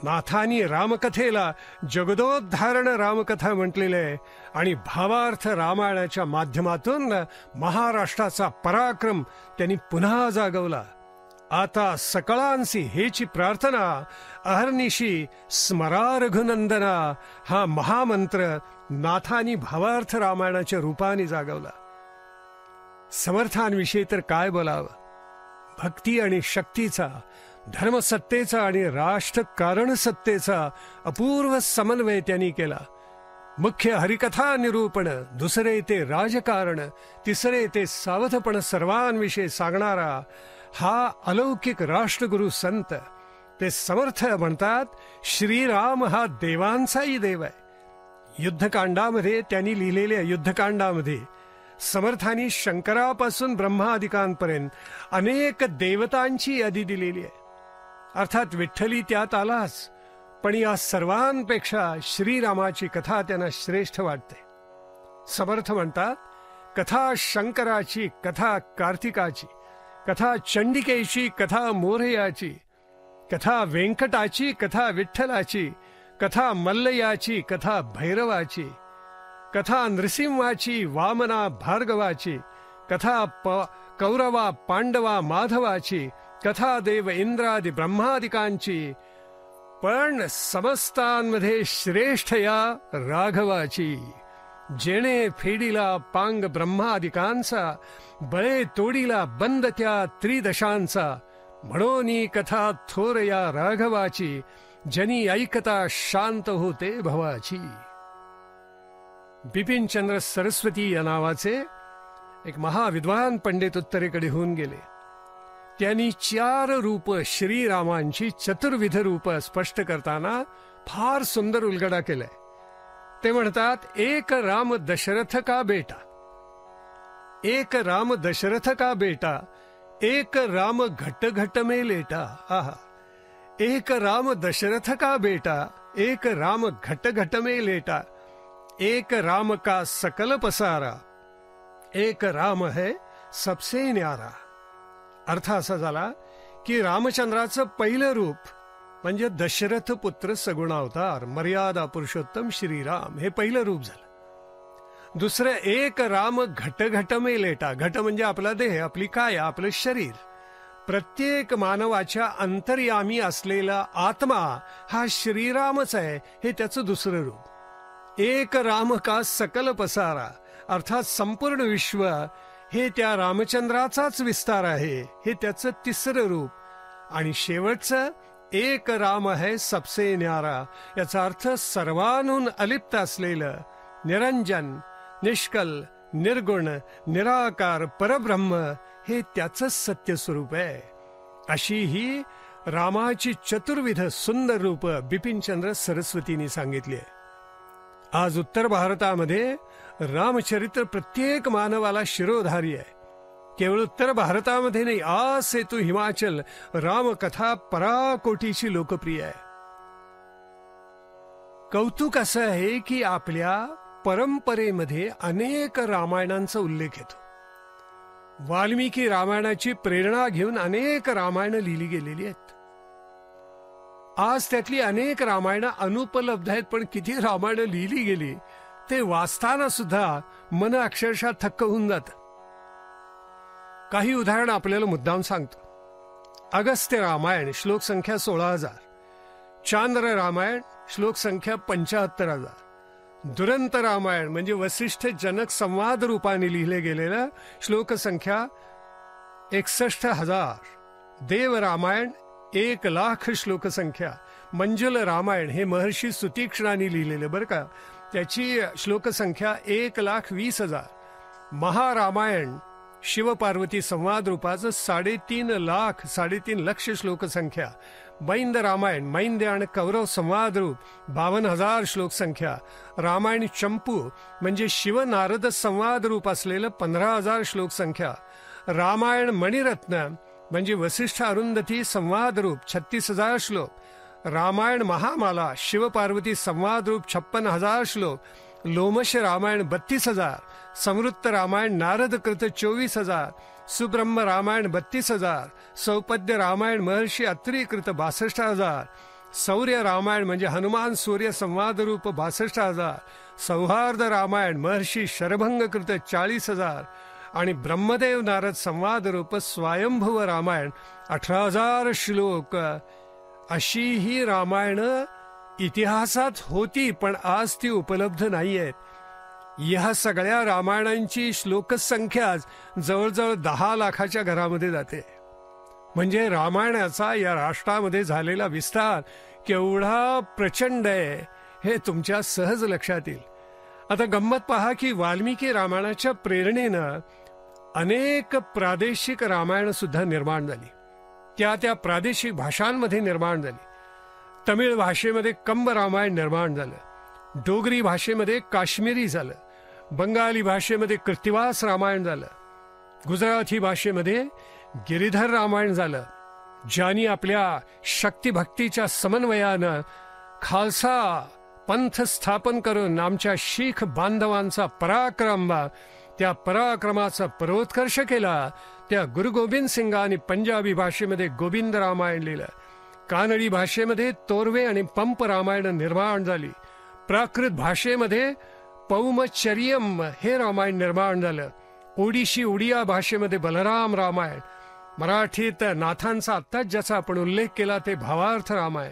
[SPEAKER 1] नाथांनी रामकथेला जगदोद्धारण रामकथा म्हटलेलं आहे आणि भावार्थ रामायणाच्या माध्यमातून महाराष्ट्राचा पराक्रम त्यांनी पुन्हा जागवला. आता सकळांसी हेची प्रार्थना, अहर्निशी स्मरा रघुनंदना, हा महामंत्र नाथांनी भावार्थ रामायणाच्या रूपाने जागवला. समर्थांविषयी तर काय बोलावं? भक्ती आणि शक्तीचा, धर्मसत्तेचा आणि राष्ट्रकारण सत्तेचा अपूर्व समन्वय त्यांनी केला. मुख्य हरिकथा निरूपण, दुसरे ते राजकारण, तिसरे ते सावधपण सर्वांविषयी सांगणारा हा अलौकिक राष्ट्रगुरु संत. ते समर्थ म्हणतात, श्रीराम हा देवांचाही देव आहे. युद्धकांडामध्ये त्यांनी लिहिलेल्या युद्धकांडामध्ये समर्थांनी शंकरापासून ब्रह्मादिकांपर्यंत अनेक देवतांची यादी दिलेली आहे. अर्थात विठ्ठली त्यात आलाच, पण या सर्वांपेक्षा श्रीरामाची कथा त्यांना श्रेष्ठ वाटते. समर्थ म्हणतात, कथा शंकराची, कथा कार्तिकाची, कथा चंडिकेची, कथा मोरयाची, कथा व्यंकटाची, कथा विठ्ठलाची, कथा मल्लयाची, कथा भैरवाची, कथा नृसिंहाची, वामना भार्गवाची, कथा कौरवा पांडवा माधवाची, कथा देव इंद्रादि ब्रह्मादिकांची, पण समस्तांमध्ये श्रेष्ठ या राघवाची. जेणे फेडीला पांग ब्रह्मादिकांचा, बळे तोडीला बंद त्या त्रिदशांचा, म्हणून कथा थोर या राघवाची, जनी ऐकता शांत होते भवाची. बिपिनचंद्र सरस्वती या नावाचे एक महाविद्वान पंडित उत्तरेकडे होऊन गेले. त्यांनी 4 रूप श्रीरामांची, चतुर्विध रूप स्पष्ट करताना फार सुंदर उलगडा केलाय. ते म्हणतात, एक राम दशरथ का बेटा, एक राम दशरथ का बेटा, एक राम घट घट में लेटा. आहा, एक राम दशरथ का बेटा, एक राम घट घट में लेटा, एक राम का सकल पसारा, एक राम है सबसे न्यारा. अर्थ असा झाला की रामचंद्राचं पहिलं रूप म्हणजे दशरथ पुत्र सगुणावतार, मर्यादा पुरुषोत्तम श्रीराम, हे पहिलं रूप झालं. दुसरं, एक राम घट घट में लेटा. घट म्हणजे आपला देह, आपली काया, आपलं शरीर. प्रत्येक मानवाच्या अंतर्यामी असलेला आत्मा हा श्रीरामच आहे, हे त्याचं दुसरं रूप. एक राम का सकल पसारा, अर्थात संपूर्ण विश्व हे त्या रामचंद्राचाच विस्तार आहे, हे त्याचं तिसरं रूप. आणि शेवटचं, एक राम है सबसे न्यारा, याचा अर्थ सर्वांहून अलिप्त असलेलं, निरंजन, निष्कल, निर्गुण, निराकार परब्रह्म हे त्याचं सत्य स्वरूप आहे. अशी ही रामाची चतुर्विध सुंदर रूप बिपिनचंद्र सरस्वतींनी सांगितली आहे. आज उत्तर भारतामध्ये रामचरित्र प्रत्येक मानवाला शिरोधारी आहे. केवळ उत्तर भारतामध्ये नाही, आ सेतू हिमाचल रामकथा पराकोटीची लोकप्रिय आहे. कौतुक असं आहे की आपल्या परंपरेमध्ये अनेक रामायणांचा उल्लेख येतो. वाल्मिकी रामायणाची प्रेरणा घेऊन अनेक रामायणं लिहिली गेलेली आहेत. आज त्यातली अनेक रामायणं अनुपलब्ध आहेत, पण किती रामायणं लिहिली गेली ते वाचताना सुद्धा मन अक्षरशः थक्क होऊन जातं. काही उदाहरण आपल्याला मुद्दाम सांगतो. अगस्त्य रामायण श्लोक संख्या 16,000, चांद्र रामायण श्लोक संख्या 75,000, दुरंत रामायण म्हणजे वसिष्ठ जनक संवाद रूपाने लिहिले गेलेलं श्लोक संख्या 61,000, देव रामायण 1,00,000 श्लोक संख्या, मंजुल रामायण हे महर्षी सुतीक्ष्णाने लिहिलेले बरं का, त्याची श्लोक संख्या 1,20,000, महारामायण शिवपार्वती संवाद रूपाचं 3.5 लाख श्लोक संख्या, मैंद रामायण मैंद आणि कौरव संवाद रूप 52,000 श्लोक संख्या, रामायण चंपू म्हणजे शिव नारद संवाद रूप असलेलं 15,000 श्लोक संख्या, रामायण मणिरत्न म्हणजे वसिष्ठ अरुंधती संवाद रूप 36,000 श्लोक, रामायण महामाला शिवपार्वती संवाद रूप 56,000 श्लोक, लोमश रामायण 32,000, समृत्त रामायण नारदकृत 24,000, सुब्रह्म रामायण 32,000, सौपद्य रामायण महर्षी अत्रीकृत 62,000, शौर्य रामायण म्हणजे हनुमान सूर्य संवाद रूप 62,000, सौहार्द रामायण महर्षी शरभंगकृत 40,000 आणि ब्रह्मदेव नारद संवाद रूप स्वयंभुव रामायण 18,000 श्लोक. अशी ही रामायण इतिहासात होती, पण आज ती उपलब्ध नाहीयेत. या सगळ्या रामायणांची श्लोकसंख्या जवळजवळ 10 लाखाच्या घरामध्ये जाते. म्हणजे रामायणाचा या राष्ट्रामध्ये झालेला विस्तार केवढा प्रचंड आहे हे तुमच्या सहज लक्षात येईल. आता गंमत पहा की वाल्मिकी रामायणाच्या प्रेरणेनं अनेक प्रादेशिक रामायण सुद्धा निर्माण झाली, त्या प्रादेशिक भाषांमध्ये निर्माण झाली. तमिळ भाषेमध्ये कंब रामायण निर्माण झालं, डोगरी भाषेमध्ये काश्मीरी झालं, बंगाली भाषेमध्ये कृत्तिवास रामायण झालं, गुजराती भाषेमध्ये गिरिधर रामायण झालं, ज्यांनी आपल्या शक्तिभक्तीच्या समन्वयानं खालसा पंथ स्थापन करून आमच्या शीख बांधवांचा पराक्रम, त्या पराक्रमाचा परोत्कर्ष केला. त्या गुरु गोविंद सिंगांनी पंजाबी भाषेमध्ये गोविंद रामायण लिहिलं, कानडी भाषेमध्ये तोरवे आणि पंप रामायण निर्माण झाली, प्राकृत भाषेमध्ये पौमचर्यम हे रामायण निर्माण झालं, ओडिशी उडिया भाषेमध्ये बलराम रामायण, मराठीत नाथांचा आत्ताच ज्याचा आपण उल्लेख केला ते भावार्थ रामायण,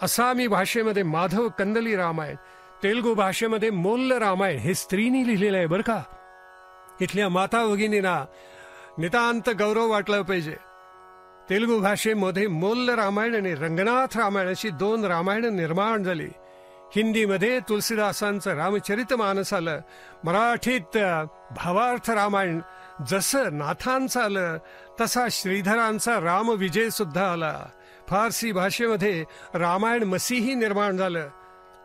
[SPEAKER 1] आसामी भाषेमध्ये माधव कंदली रामायण, तेलुगू भाषेमध्ये मोल्ल रामायण हे स्त्रीनी लिहिलेलं आहे बरं का. इथल्या माता भगिनींना नितांत गौरव वाटला पाहिजे. तेलुगू भाषेमध्ये मोल्ल रामायण आणि रंगनाथ रामायण अशी 2 रामायण निर्माण झाली. हिंदीमध्ये तुलसीदासांचं रामचरितमानस आलं, मराठीत भावार्थ रामायण, जसं नाथांचं आलं तसा श्रीधरांचा रामविजय सुद्धा आला. फारसी भाषेमध्ये रामायण मसीही निर्माण झालं.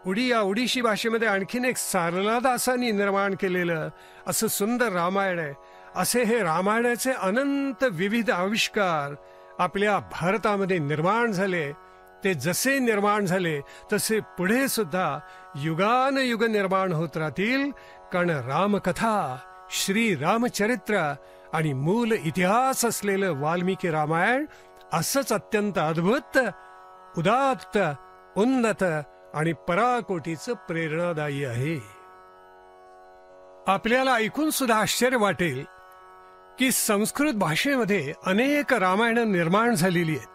[SPEAKER 1] ओडिशी भाषेमध्ये आणखीन एक सारलादासांनी निर्माण केलेलं असं सुंदर रामायण आहे. असे हे रामायणाचे अनंत विविध आविष्कार आपल्या भारतामध्ये निर्माण झाले. ते जसे निर्माण झाले तसे पुढे सुद्धा युगानयुग निर्माण होत राहतील, कारण रामकथा, श्री रामचरित्र आणि मूल इतिहास असलेलं वाल्मिकी रामायण असंच अत्यंत अद्भुत, उदात्त, उन्नत आणि पराकोटीचं प्रेरणादायी आहे. आपल्याला ऐकून सुद्धा आश्चर्य वाटेल की संस्कृत भाषेमध्ये अनेक रामायण निर्माण झालेली आहेत.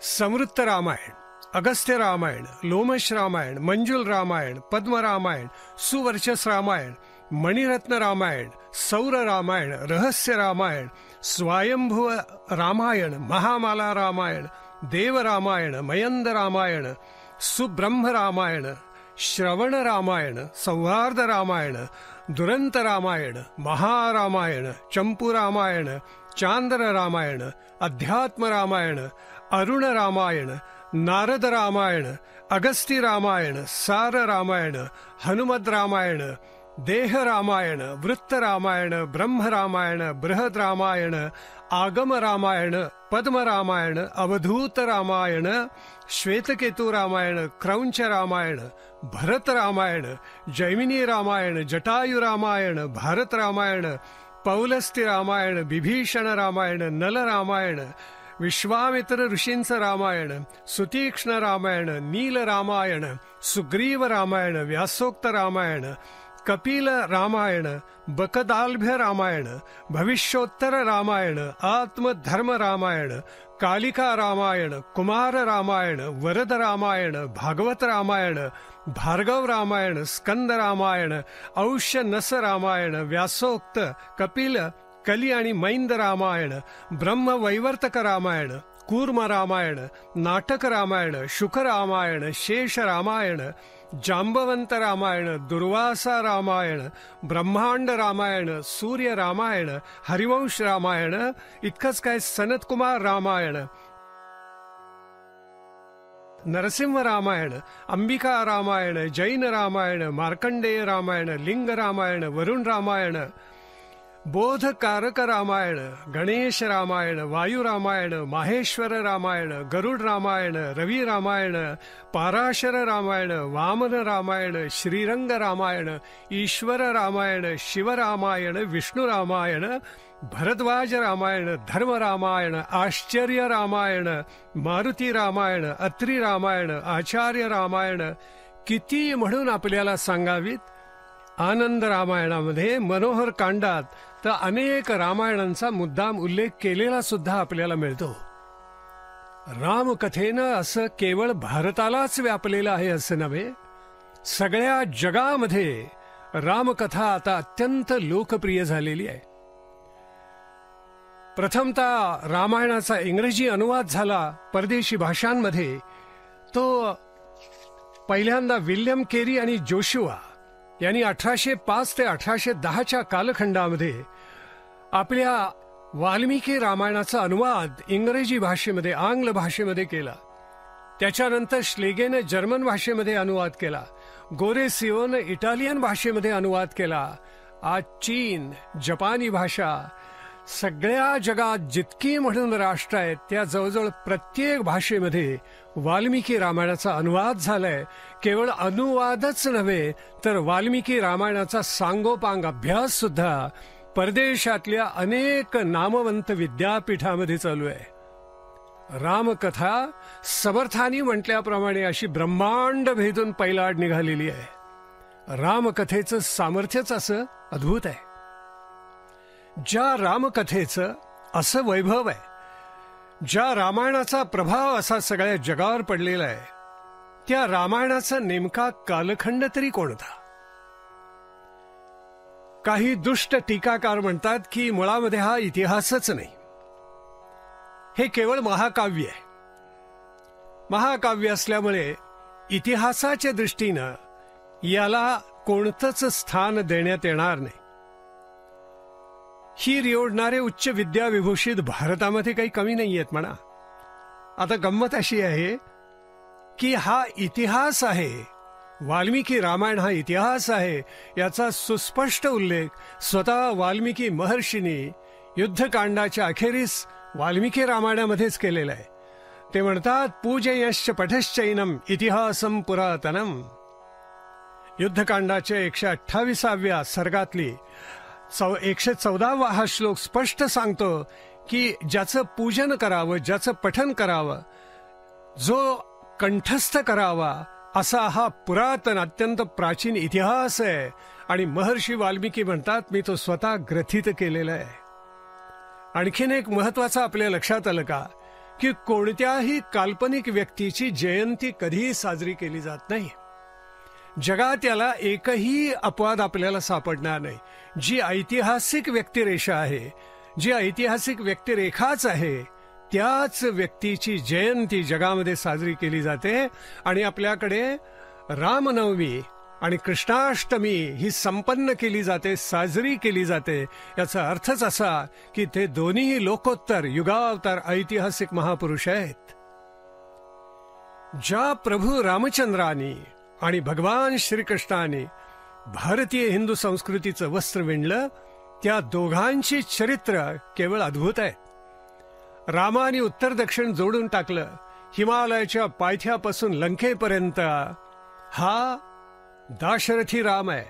[SPEAKER 1] समृत्त रामायण, अगस्त्य रामायण, लोमश रामायण, मंजुल रामायण, पद्म रामायण, सुवर्चस रामायण, मणिरत्न रामायण, सौर रामायण, रहस्य रामायण, स्वयंभुव रामायण, महामाला रामायण, देव रामायण, मयंद रामायण, सुब्रह्म रामायण, श्रवण रामायण, सौहार्द रामायण, दुरंत रामायण, महारामायण, चंपू रामायण, चांद्र रामायण, अध्यात्म रामायण, अरुण रामायण, नारद रामायण, अगस्ती रामायण, सार रामायण, हनुमद रामायण, देह रामायण, वृत्त रामायण, ब्रह्म रामायण, बृहद रामायण, आगम रामायण, पद्म रामायण, अवधूत रामायण, श्वेतकेतू रामायण, क्रौंच रामायण, भरत रामायण, जैमिनी रामायण, जटायु रामायण, भारत रामायण, पौलस्त्य रामायण, विभीषण रामायण, नल रामायण, विश्वामित्र ऋषींचं रामायण, सुतीक्ष्ण रामायण, नील रामायण, सुग्रीव रामायण, व्यासोक्त रामायण, कपिल रामायण, बकदालभ्य रामायण, भविष्योत्तर रामायण, आत्मधर्म रामायण, कालिका रामायण, कुमार रामायण, वरद रामायण, भागवत रामायण, भार्गव रामायण, स्कंद रामायण, औष्य नस रामायण, व्यासोक्त, कपिल, कली आणि मैंद रामायण, ब्रह्मवैवर्तक रामायण, कूर्म रामायण, नाटक रामायण, शुक रामायण, शेष रामायण, जांबवंत रामायण, दुर्वासा रामायण, ब्रह्मांड रामायण, सूर्य रामायण, हरिवंश रामायण, इतकंच काय सनतकुमार रामायण, नरसिंह रामायण, अंबिका रामायण, जैन रामायण, मार्कंडेय रामायण, लिंग रामायण, वरुण रामायण, बोधकारक रामायण, गणेश रामायण, वायू रामायण, माहेश्वर रामायण, गरुड रामायण, रवी रामायण, पाराशर रामायण, वामन रामायण, श्रीरंग रामायण, ईश्वर रामायण, शिवरामायण, विष्णू रामायण, भरद्वाज रामायण, धर्म रामायण, आश्चर्य रामायण, मारुती रामायण, अत्री रामायण, आचार्य रामायण, किती म्हणून आपल्याला सांगावीत. आनंद रामायणामध्ये, मनोहर कांडात तर अनेक रामायणांचा मुद्दाम उल्लेख केलेला सुद्धा आपल्याला मिळतो. रामकथेनं असं केवळ भारतालाच व्यापलेलं आहे असं नव्हे, सगळ्या जगामध्ये रामकथा आता अत्यंत लोकप्रिय झालेली आहे. प्रथमतः रामायणाचा इंग्रजी अनुवाद झाला परदेशी भाषांमध्ये. तो पहिल्यांदा विल्यम केरी आणि जोशुआ यांनी 1805 ते 1810च्या कालखंडामध्ये आपल्या वाल्मिकी रामायणाचा अनुवाद इंग्रजी भाषेमध्ये, आंग्ल भाषेमध्ये केला. त्याच्यानंतर श्लेगेने जर्मन भाषेमध्ये अनुवाद केला, गोरेसिओने इटालियन भाषेमध्ये अनुवाद केला. आज चीन, जपानी भाषा, सगळ्या जगात जितकी म्हणून राष्ट्र आहेत त्या जवळजवळ प्रत्येक भाषेमध्ये वाल्मिकी रामायणाचा अनुवाद झालाय. केवळ अनुवादच नव्हे तर वाल्मिकी रामायणाचा सांगोपांग अभ्यास सुद्धा परदेशातल्या अनेक नामवंत विद्यापीठामध्ये चालू आहे. रामकथा समर्थांनी म्हटल्याप्रमाणे अशी ब्रह्मांड भेदून पैलाड निघालेली आहे. रामकथेचं सामर्थ्यच असं अद्भुत आहे. ज्या रामकथेचं असं वैभव आहे, ज्या रामायणाचा प्रभाव असा सगळ्या जगावर पडलेला आहे, त्या रामायणाचा नेमका कालखंड तरी कोणता? काही दुष्ट टीकाकार म्हणतात की मुळामध्ये हा इतिहासच नाही, हे केवळ महाकाव्य आहे. महाकाव्य असल्यामुळे इतिहासाच्या दृष्टीनं याला कोणतंच स्थान देण्यात येणार नाही. ही निवडणारे उच्च विद्याविभूषित भारतामध्ये काही कमी नाही आहेत म्हणा. आता गंमत अशी आहे की हा इतिहास आहे, वाल्मिकी रामायण हा इतिहास आहे, याचा सुस्पष्ट उल्लेख स्वतः वाल्मिकी महर्षींनी युद्धकांडाच्या अखेरीस वाल्मिकी रामायणामध्येच केलेला आहे. ते म्हणतात, पूजयश्च पठश्चैनम इतिहासम पुरातनम. युद्धकांडाच्या 128व्या सर्गातली 114वा हा श्लोक स्पष्ट सांगतो की ज्याचं पूजन करावं, ज्याचं पठन करावं, जो कंठस्थ करावा, असा हा पुरातन अत्यंत प्राचीन इतिहास आहे. आणि महर्षी वाल्मिकी म्हणतात, मी तो स्वतः ग्रथित केलेला आहे. आणखीन एक महत्वाचं आपल्या लक्षात आलं का की कोणत्याही काल्पनिक व्यक्तीची जयंती कधीही साजरी केली जात नाही. जगात याला एकही अपवाद आपल्याला सापडणार नाही. जी ऐतिहासिक व्यक्तिरेषा आहे, जी ऐतिहासिक व्यक्तिरेखाच आहे, त्याच व्यक्तीची जयंती जगामध्ये साजरी केली जाते. आणि आपल्याकडे रामनवमी आणि कृष्णाष्टमी ही संपन्न केली जाते, साजरी केली जाते. याचा अर्थच असा की ते दोन्ही लोकोत्तर युगावतार ऐतिहासिक महापुरुष आहेत. ज्या प्रभू रामचंद्रानी आणि भगवान श्रीकृष्णाने भारतीय हिंदू संस्कृतीचं वस्त्र विणलं, त्या दोघांची चरित्र केवळ अद्भुत आहे. रामाने उत्तर दक्षिण जोडून टाकलं. हिमालयाच्या पायथ्यापासून लंकेपर्यंत हा दाशरथी राम आहे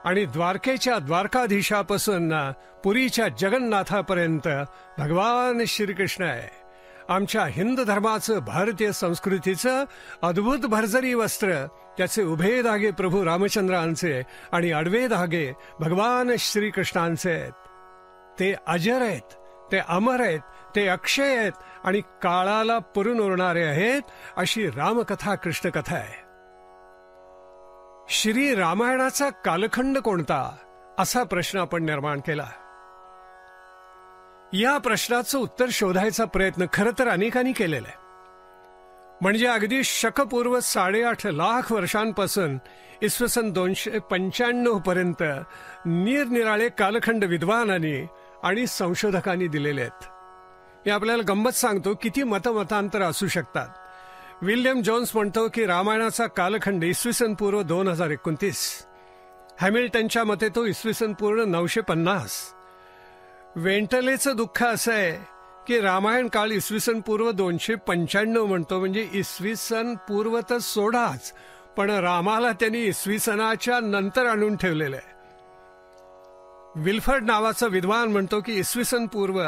[SPEAKER 1] आणि द्वारकेच्या द्वारकाधीशापासून पुरीच्या जगन्नाथापर्यंत भगवान श्रीकृष्ण आहे. आमच्या हिंदू धर्माचं, भारतीय संस्कृतीचं अद्भुत भरजरी वस्त्र त्याचे उभे धागे प्रभू रामचंद्रांचे आणि आडवे धागे भगवान श्रीकृष्णांचे आहेत. ते अजर आहेत, ते अमर आहेत, ते अक्षय आहेत आणि काळाला पुरून उरणारे आहेत, अशी रामकथा कृष्णकथा आहे. श्री रामायणाचा कालखंड कोणता, असा प्रश्न आपण निर्माण केला. या प्रश्नाचं उत्तर शोधायचा प्रयत्न खरं तर अनेकांनी केलेला आहे. म्हणजे अगदी शकपूर्व 8.5 लाख वर्षांपासून इसवी 295 पर्यंत निरनिराळे कालखंड विद्वानांनी आणि संशोधकांनी दिलेले आहेत. मी आपल्याला गंमत सांगतो, किती मतमतांतर असू शकतात. विल्यम जोन्स म्हणतो की रामायणाचा कालखंड इसवी पूर्व 2029. हॅमिल्टनच्या मते तो इसवी पूर्व 950. वेंटलेचं दुःख असं आहे की रामायण काळ इसवी पूर्व 295 म्हणतो, म्हणजे इसवी पूर्व तर सोडाच, पण रामाला त्यांनी इसवी सनाच्या नंतर आणून ठेवलेलं आहे. विल्फर्ड नावाचा विद्वान म्हणतो की इसवी पूर्व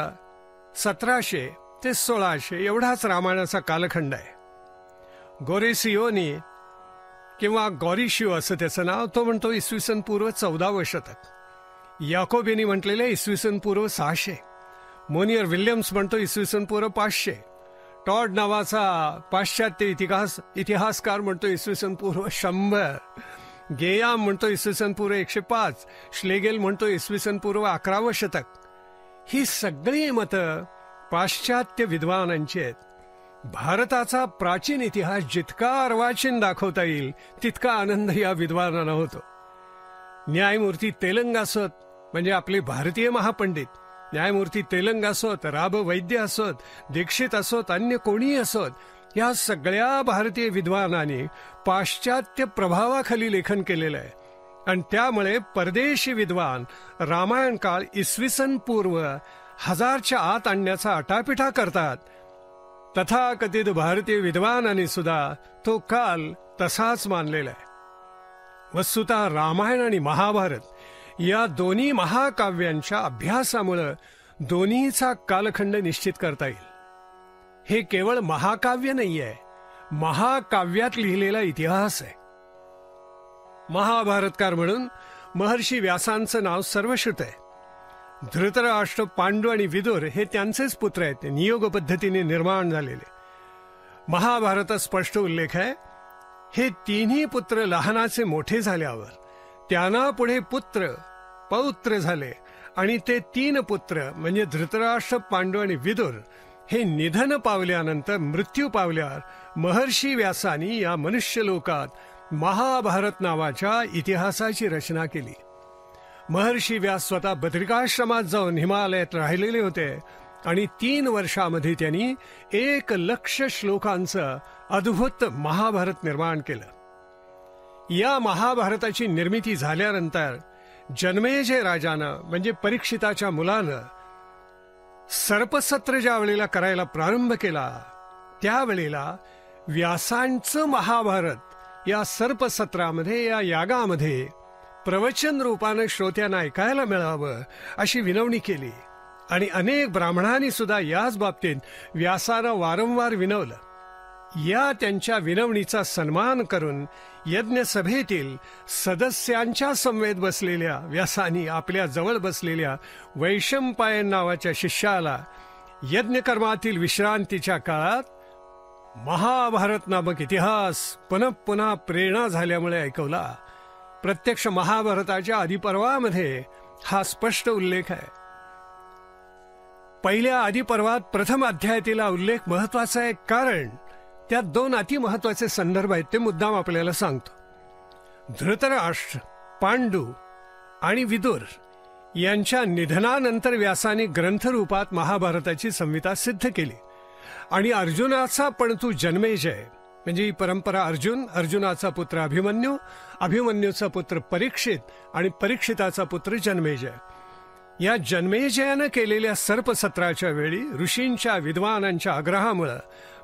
[SPEAKER 1] 1700 ते 1600 एवढाच रामायणाचा कालखंड आहे. गोरेसिओनी किंवा गॉरिशिओ असं त्याचं नाव, तो म्हणतो इसवी पूर्व 14वे शतक. याकोबेनी म्हटलेले इसवी पूर्व 600. मोनियर विल्यम्स म्हणतो इसवी पूर्व 500. टॉड नावाचा पाश्चात्य इतिहासकार म्हणतो इसवी पूर्व 100. गेयाम म्हणतो इसवी पूर्व 105. श्लेगेल म्हणतो इसवी पूर्व 11वे शतक. ही सगळी मतं पाश्चात्य विद्वानांची आहेत. भारताचा प्राचीन इतिहास जितका अर्वाचीन दाखवता येईल तितका आनंद या विद्वानांना होतो. न्यायमूर्ती तेलंग असोत, म्हणजे आपले भारतीय महापंडित, न्यायमूर्ती तेलंग असोत, राब वैद्य असोत, दीक्षित असोत, अन्य कोणीही असोत, या सगळ्या भारतीय विद्वानांनी पाश्चात्य प्रभावाखाली लेखन केलेलं आहे. आणि त्यामुळे परदेशी विद्वान रामायण काळ इसवी पूर्व 1000च्या आत आणण्याचा आटापिटा करतात. तथाकथित भारतीय विद्वानांनी सुद्धा तो काल तसाच मानलेला आहे. वस्तुतः रामायण आणि महाभारत या दोन्ही महाकाव्यांच्या अभ्यासामुळे दोन्हीचा कालखंड निश्चित करता येईल. हे केवळ महाकाव्य नाही आहे, महाकाव्यात लिहिलेला इतिहास आहे. महाभारतकार म्हणून महर्षी व्यासांचं नाव सर्वश्रुत आहे. धृतराष्ट्र, पांडू आणि विदुर हे त्यांचेच पुत्र आहेत, नियोग पद्धतीने निर्माण झालेले. महाभारतात स्पष्ट उल्लेख आहे, हे तिन्ही पुत्र लहानाचे मोठे झाल्यावर त्यांना पुढे पुत्र पौत्र झाले आणि ते 3 पुत्र म्हणजे धृतराष्ट्र, पांडू आणि विदुर हे निधन पावल्यानंतर, मृत्यू पावल्यावर महर्षी व्यासांनी या मनुष्यलोकात महाभारत नावाच्या इतिहासाची रचना केली. महर्षी व्यास स्वतः बद्रिकाश्रमात जाऊन हिमालयात राहिलेले होते आणि 3 वर्षामध्ये त्यांनी 1,00,000 श्लोकांचं अद्भुत महाभारत निर्माण केलं. या महाभारताची निर्मिती झाल्यानंतर जन्मेजय राजानं, म्हणजे परीक्षिताच्या मुलानं, सर्पसत्र ज्या वेळेला करायला प्रारंभ केला, त्यावेळेला व्यासांचं महाभारत या सर्पसत्रामध्ये, या यागामध्ये प्रवचन रूपानं श्रोत्यांना ऐकायला मिळावं अशी विनवणी केली. आणि अनेक ब्राह्मणांनी सुद्धा याच बाबतीत व्यासाला वारंवार विनवलं. या त्यांच्या विनवणीचा सन्मान करून यज्ञसभेतील सदस्यांच्या समवेत बसलेल्या व्यासांनी आपल्या जवळ बसलेल्या वैशंपायन नावाच्या शिष्याला यज्ञकर्मातील विश्रांतीच्या काळात महाभारत नामक इतिहास पुन्हा पुन्हा प्रेरणा झाल्यामुळे ऐकवला. प्रत्यक्ष महाभारताच्या आदिपर्वामध्ये हा स्पष्ट उल्लेख आहे. पहिल्या आदिपर्वात प्रथम अध्यायातील उल्लेख महत्वाचा आहे, कारण त्यात 2 अतिमहत्वाचे संदर्भ आहेत. ते मुद्दाम आपल्याला सांगतो. धृतराष्ट्र, पांडू आणि विदुर यांच्या निधनानंतर व्यासाने ग्रंथरूपात महाभारताची संहिता सिद्ध केली. आणि अर्जुनाचा पणतू जन्मेजय, म्हणजे ही परंपरा अर्जुन, अर्जुनाचा पुत्र अभिमन्यू, अभिमन्यूचा पुत्र परीक्षित आणि परीक्षिताचा पुत्र जन्मेजय, या जन्मेजयानं केलेल्या सर्पसत्राच्या वेळी ऋषींच्या विद्वानांच्या आग्रहामुळे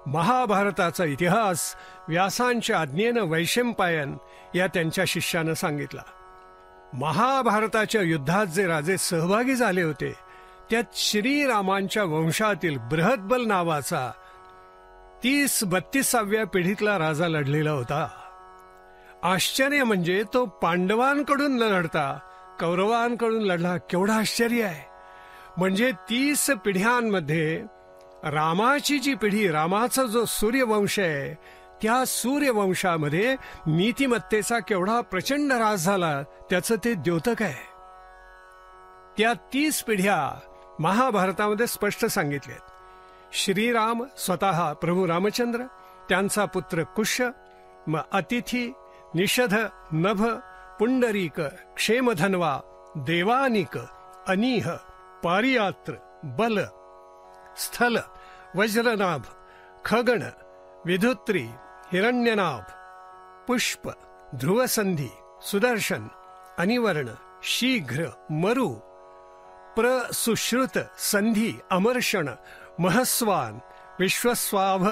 [SPEAKER 1] महाभारताचा इतिहास व्यासांच्या आज्ञेनं वैशंपायन या त्यांच्या शिष्यानं सांगितला. महाभारताच्या युद्धात जे राजे सहभागी झाले होते त्यात श्रीरामांच्या वंशातील बृहद्बल नावाचा 30-32व्या पिढीतला राजा लढलेला होता. आश्चर्य म्हणजे तो पांडवांकडून न लढता कौरवांकडून लढला. केवढं आश्चर्य आहे. म्हणजे 30 पिढ्यांमध्ये रामाची जी पिढी, रामाचा जो सूर्यवंश आहे, त्या सूर्यवंशामध्ये नीतिमत्तेचा केवढा प्रचंड ऱ्हास झाला त्याचं ते द्योतक आहे. त्या 30 पिढ्या महाभारतामध्ये स्पष्ट सांगितल्यात. श्रीराम स्वतः प्रभू रामचंद्र, त्यांचा पुत्र कुश, मग अतिथी, निषध, नभ, पुंडरीक, क्षेमधन्वा, देवानिक, अनीह, पारियात्र, बल, स्थल, वज्रनाभ, खगण, विधुत्री, हिरण्यनाभ, पुष्प, ध्रुवसंधी, सुदर्शन, अनिवर्ण, शीघ्र, मरु, प्रसुश्रुत, संधी, अमर्षण, महस्वान, विश्वस्वाभ,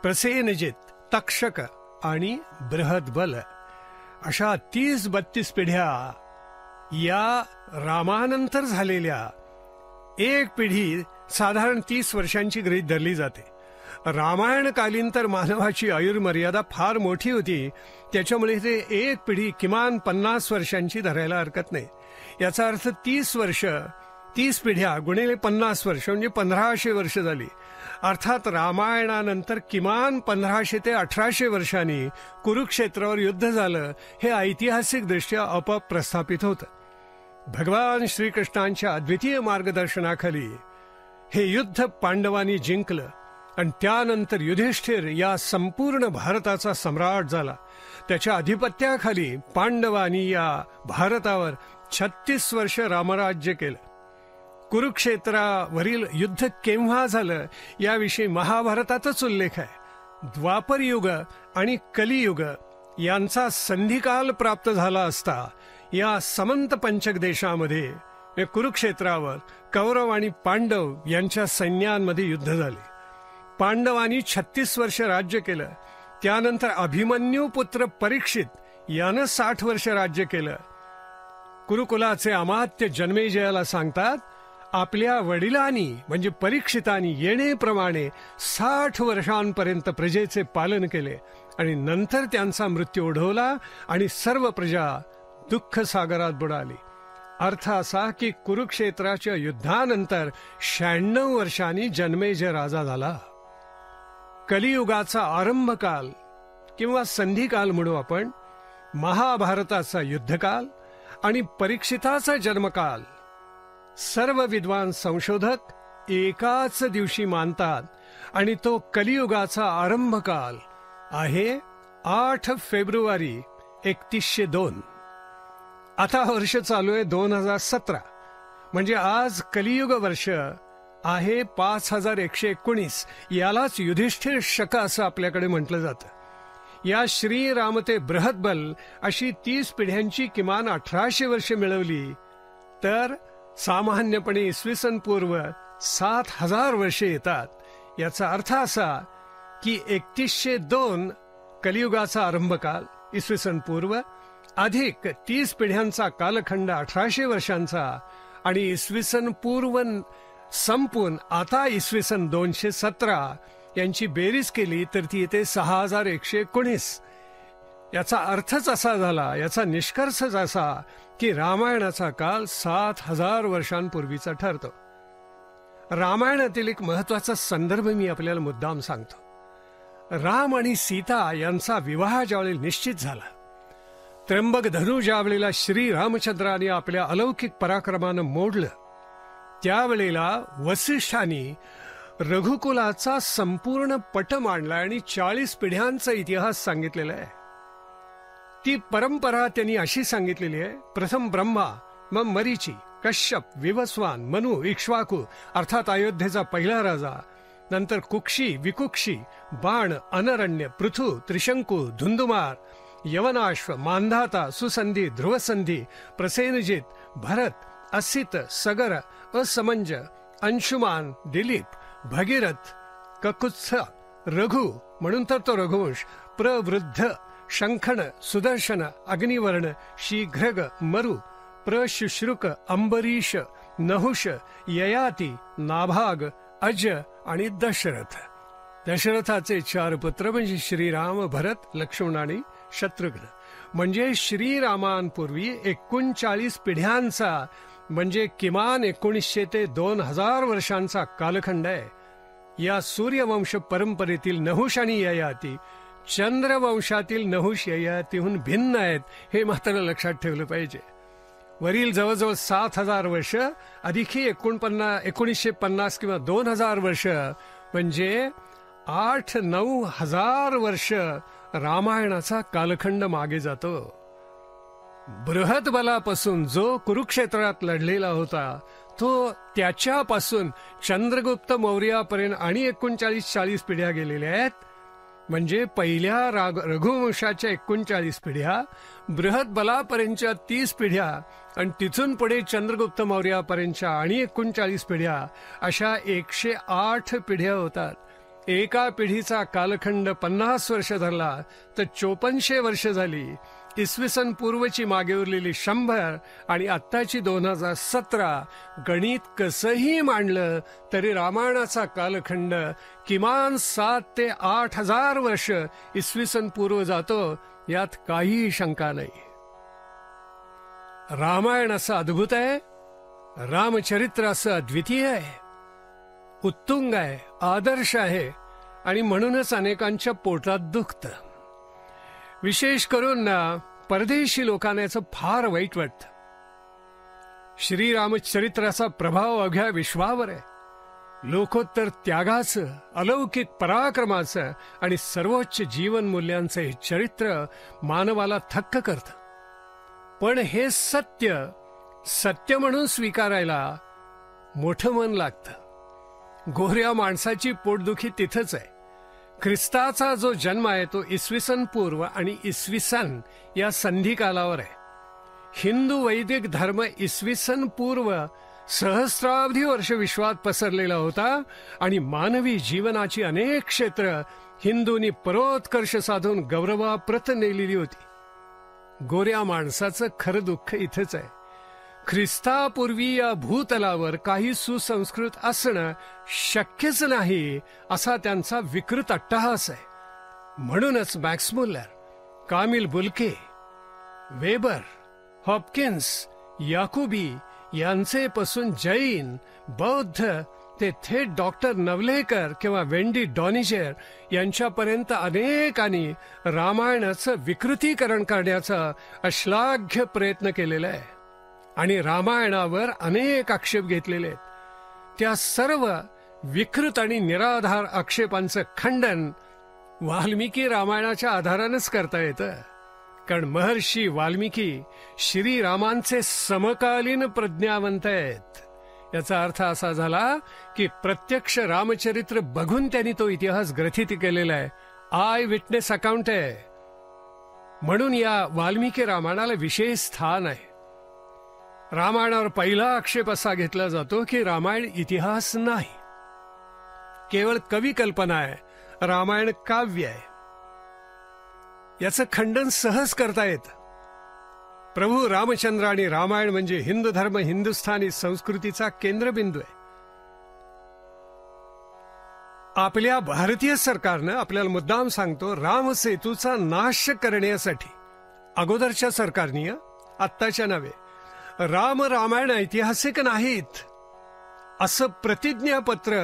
[SPEAKER 1] प्रसेनजित, तक्षक आणि बृहद्बल अशा 30-32 पिढ्या या रामानंतर झालेल्या. एक पिढी साधारण 30 वर्षांची गृहीत धरली जाते. रामायणकालीन तर मानवाची आयुर्मर्यादा फार मोठी होती, त्याच्यामुळे ते एक पिढी किमान 50 वर्षांची धरायला हरकत नाही. याचा अर्थ 30 वर्ष, 30 पिढ्या गुणिले 50 वर्ष म्हणजे 1500 वर्ष झाली. अर्थात रामायणानंतर किमान 1500 ते 1800 वर्षांनी कुरुक्षेत्रावर युद्ध झालं. हे ऐतिहासिकदृष्ट्या आपोआप प्रस्थापित होतं. भगवान श्रीकृष्णांच्या अद्वितीय मार्गदर्शनाखाली हे युद्ध पांडवांनी जिंकलं आणि त्यानंतर युधिष्ठिर या संपूर्ण भारताचा सम्राट झाला. त्याच्या अधिपत्याखाली पांडवांनी या भारतावर 36 वर्ष रामराज्य केलं. कुरुक्षेत्रावरील युद्ध केव्हा झालं याविषयी महाभारतातच उल्लेख आहे. द्वापर युग आणि कलियुग यांचा संधिकाल प्राप्त झाला असता या समंत पंचक देशामध्ये कुरुक्षेत्रावर कौरव आणि पांडव यांच्या सैन्यांमध्ये युद्ध झाले. पांडवांनी 36 वर्ष राज्य केलं. त्यानंतर अभिमन्यू पुत्र परीक्षित यानं 60 वर्ष राज्य केलं. कुरुकुलाचे अमात्य जन्मेजयाला सांगतात, आपल्या वडिलांनी म्हणजे परीक्षितांनी येणेप्रमाणे 60 वर्षांपर्यंत प्रजेचे पालन केले आणि नंतर त्यांचा मृत्यू ओढवला आणि सर्व प्रजा दुःख सागरात बुडाली. अर्थ असा की कुरुक्षेत्राच्या युद्धानंतर 96 वर्षांनी जन्मेजय राजा झाला. कलियुगाचा आरंभकाल किंवा संधिकाल म्हणू आपण, महाभारताचा युद्धकाल आणि परीक्षिताचा जन्मकाल सर्व विद्वान संशोधक एकाच दिवशी मानतात आणि तो कलियुगाचा आरंभकाल आहे 8 फेब्रुवारी 3102. आता वर्ष चालू आहे 2017, म्हणजे आज कलियुग वर्ष आहे 5119. यालाच युधिष्ठिर शक असं आपल्याकडे म्हटलं जातं. या श्रीराम ते बृहद्बल अशी 30 पिढ्यांची किमान 1800 वर्षे मिळवली तर सामान्यपणे इसवी सन पूर्व 7000 वर्षे येतात. याचा अर्थ असा की 3102 कलियुगाचा आरंभकाल इसवी सन पूर्व अधिक 30 पिढ्यांचा कालखंड 1800 वर्षांचा आणि इसवी सन पूर्व संपून आता इसवी सन 217 यांची बेरीज केली तर ती येते 6119. याचा अर्थच असा झाला, याचा निष्कर्षच असा की रामायणाचा काल 7000 वर्षांपूर्वीचा ठरतो. रामायणातील एक महत्वाचा संदर्भ मी आपल्याला मुद्दाम सांगतो. राम आणि सीता यांचा विवाह ज्यावेळी निश्चित झाला, त्र्यंबक धनु ज्यावेळेला श्री रामचंद्राने आपल्या अलौकिक पराक्रमानं मोडलं, त्यावेळेला वसिष्ठांनी रघुकुलाचा संपूर्ण पट मांडला आणि 40 पिढ्यांचा इतिहास सांगितलेला आहे. ती परंपरा त्यांनी अशी सांगितलेली आहे, प्रथम ब्रह्मा, मग मरीची, कश्यप, विवस्वान, मनु, इक्ष्वाकु अर्थात अयोध्येचा पहिला राजा, नंतर कुक्षी, विकुक्षी, बाण, अनरण्य, पृथु, त्रिशंकू, धुंदुमार, यवनाश्व, मांधाता, सुसंधी, ध्रुवसंधी, प्रसेनजित, भरत, असित, सगर, असमंज, अंशुमान, दिलीप, भगीरथ, ककुत्स, रघु म्हणून तर तो रघुवंश, प्रवृद्ध, शंखण, सुदर्शन, अग्निवर्ण, शीघ्रग, मरु, प्रशुश्रुक, अंबरीश, नहुष, ययाती, नाभाग, अज आणि दशरथ. दशरथाचे 4 पुत्र म्हणजे श्रीराम, भरत, लक्ष्मण आणि शत्रुघ्न. म्हणजे श्रीरामांपूर्वी 39 पिढ्यांचा म्हणजे किमान 1900 ते 2000 वर्षांचा कालखंड आहे. या सूर्यवंश परंपरेतील नहुष आणि ययाती चंद्रवंशातील नहुष ययातीहून भिन्न आहेत, हे मात्र लक्षात ठेवलं पाहिजे. वरील जवळजवळ 7000 वर्ष अधिक 1950 किंवा 2000 वर्ष म्हणजे 8-9 हजार वर्ष रामायणाचा कालखंड मागे जातो. बृहत बलापासून जो कुरुक्षेत्रात लढलेला होता तो त्याच्यापासून चंद्रगुप्त मौर्यापर्यंत आणि 39-40 पिढ्या गेलेल्या आहेत. म्हणजे पहिल्या रघुवंशाच्या 39 पिढ्या, बृहत बलापर्यंतच्या 30 पिढ्या आणि तिथून पुढे चंद्रगुप्त मौर्यापर्यंतच्या आणि 39 पिढ्या, अशा 108 पिढ्या होतात. एका पिढीचा कालखंड 50 वर्ष धरला तर 5400 वर्ष झाली. इसवी सन पूर्वची मागे उरलेली 100 आणि आत्ताची 2017, गणित कसंही मांडलं तरी रामायणाचा कालखंड किमान 7 ते 8 हजार वर्ष इसवी सन पूर्व जातो, यात काहीही शंका नाही. रामायण असं अद्भुत आहे, रामचरित्र असं अद्वितीय आहे, उत्तुंग आहे, आदर्श आहे आणि म्हणूनच अनेकांच्या पोटात दुखतं. विशेष करून परदेशी लोकांना याचं फार वाईट वाटतं. श्रीरामचरित्राचा प्रभाव अवघ्या विश्वावर आहे. लोकोत्तर त्यागाचं, अलौकिक पराक्रमाचं आणि सर्वोच्च जीवन मूल्यांचं हे चरित्र मानवाला थक्क करतं. पण हे सत्य म्हणून स्वीकारायला मोठं मन लागतं. गोऱ्या माणसाची पोटदुखी तिथंच आहे. ख्रिस्ताचा जो जन्म आहे तो इसवी सन पूर्व आणि इसवी सन या संधी कालावर आहे. हिंदू वैदिक धर्म इसवी सन पूर्व सहस्रावधी वर्ष विश्वात पसरलेला होता आणि मानवी जीवनाची अनेक क्षेत्र हिंदूंनी परोत्कर्ष साधून गौरवाप्रत नेलेली होती. गोऱ्या माणसाचं खरं दुःख इथेच आहे. ख्रिस्तापूर्वी या भूतलावर काही सुसंस्कृत असणं शक्यच नाही असा त्यांचा विकृत अट्टहास आहे. म्हणूनच Max Muller, Camille Bulcke, Weber, Hopkins, Jacobi यांचे पासून जैन, बौद्ध ते थेट डॉक्टर नवलेकर किंवा वेंडी डॉनिजेर यांच्यापर्यंत अनेकांनी रामायणाचं विकृतीकरण करण्याचा अश्लाघ्य प्रयत्न केलेला आहे आणि रामायणावर अनेक आक्षेप घेतलेले आहेत. त्या सर्व विकृत आणि निराधार आक्षेपांचं खंडन वाल्मिकी रामायणाच्या आधारानेच करता येतं. कारण महर्षी वाल्मिकी श्रीरामांचे समकालीन प्रज्ञावंत आहेत. याचा अर्थ असा झाला की प्रत्यक्ष रामचरित्र बघून त्यांनी तो इतिहास ग्रथित केलेला आहे. आय विटनेस अकाउंट आहे. म्हणून या वाल्मिकी रामायणाला विशेष स्थान आहे. रामायणावर पहिला आक्षेप असा घेतला जातो की रामायण इतिहास नाही, केवळ कवी कल्पना आहे. रामायण काव्य आहे. याचं खंडन सहज करता येतं. प्रभू रामचंद्र आणि रामायण म्हणजे हिंदू धर्म, हिंदुस्थानी संस्कृतीचा केंद्रबिंदू आहे. आपल्या भारतीय सरकारनं आपल्याला मुद्दाम सांगतो, रामसेतूचा नाश करण्यासाठी अगोदरच्या सरकारनी, आत्ताच्या नव्हे, रामायण ऐतिहासिक नाहीत असं प्रतिज्ञापत्र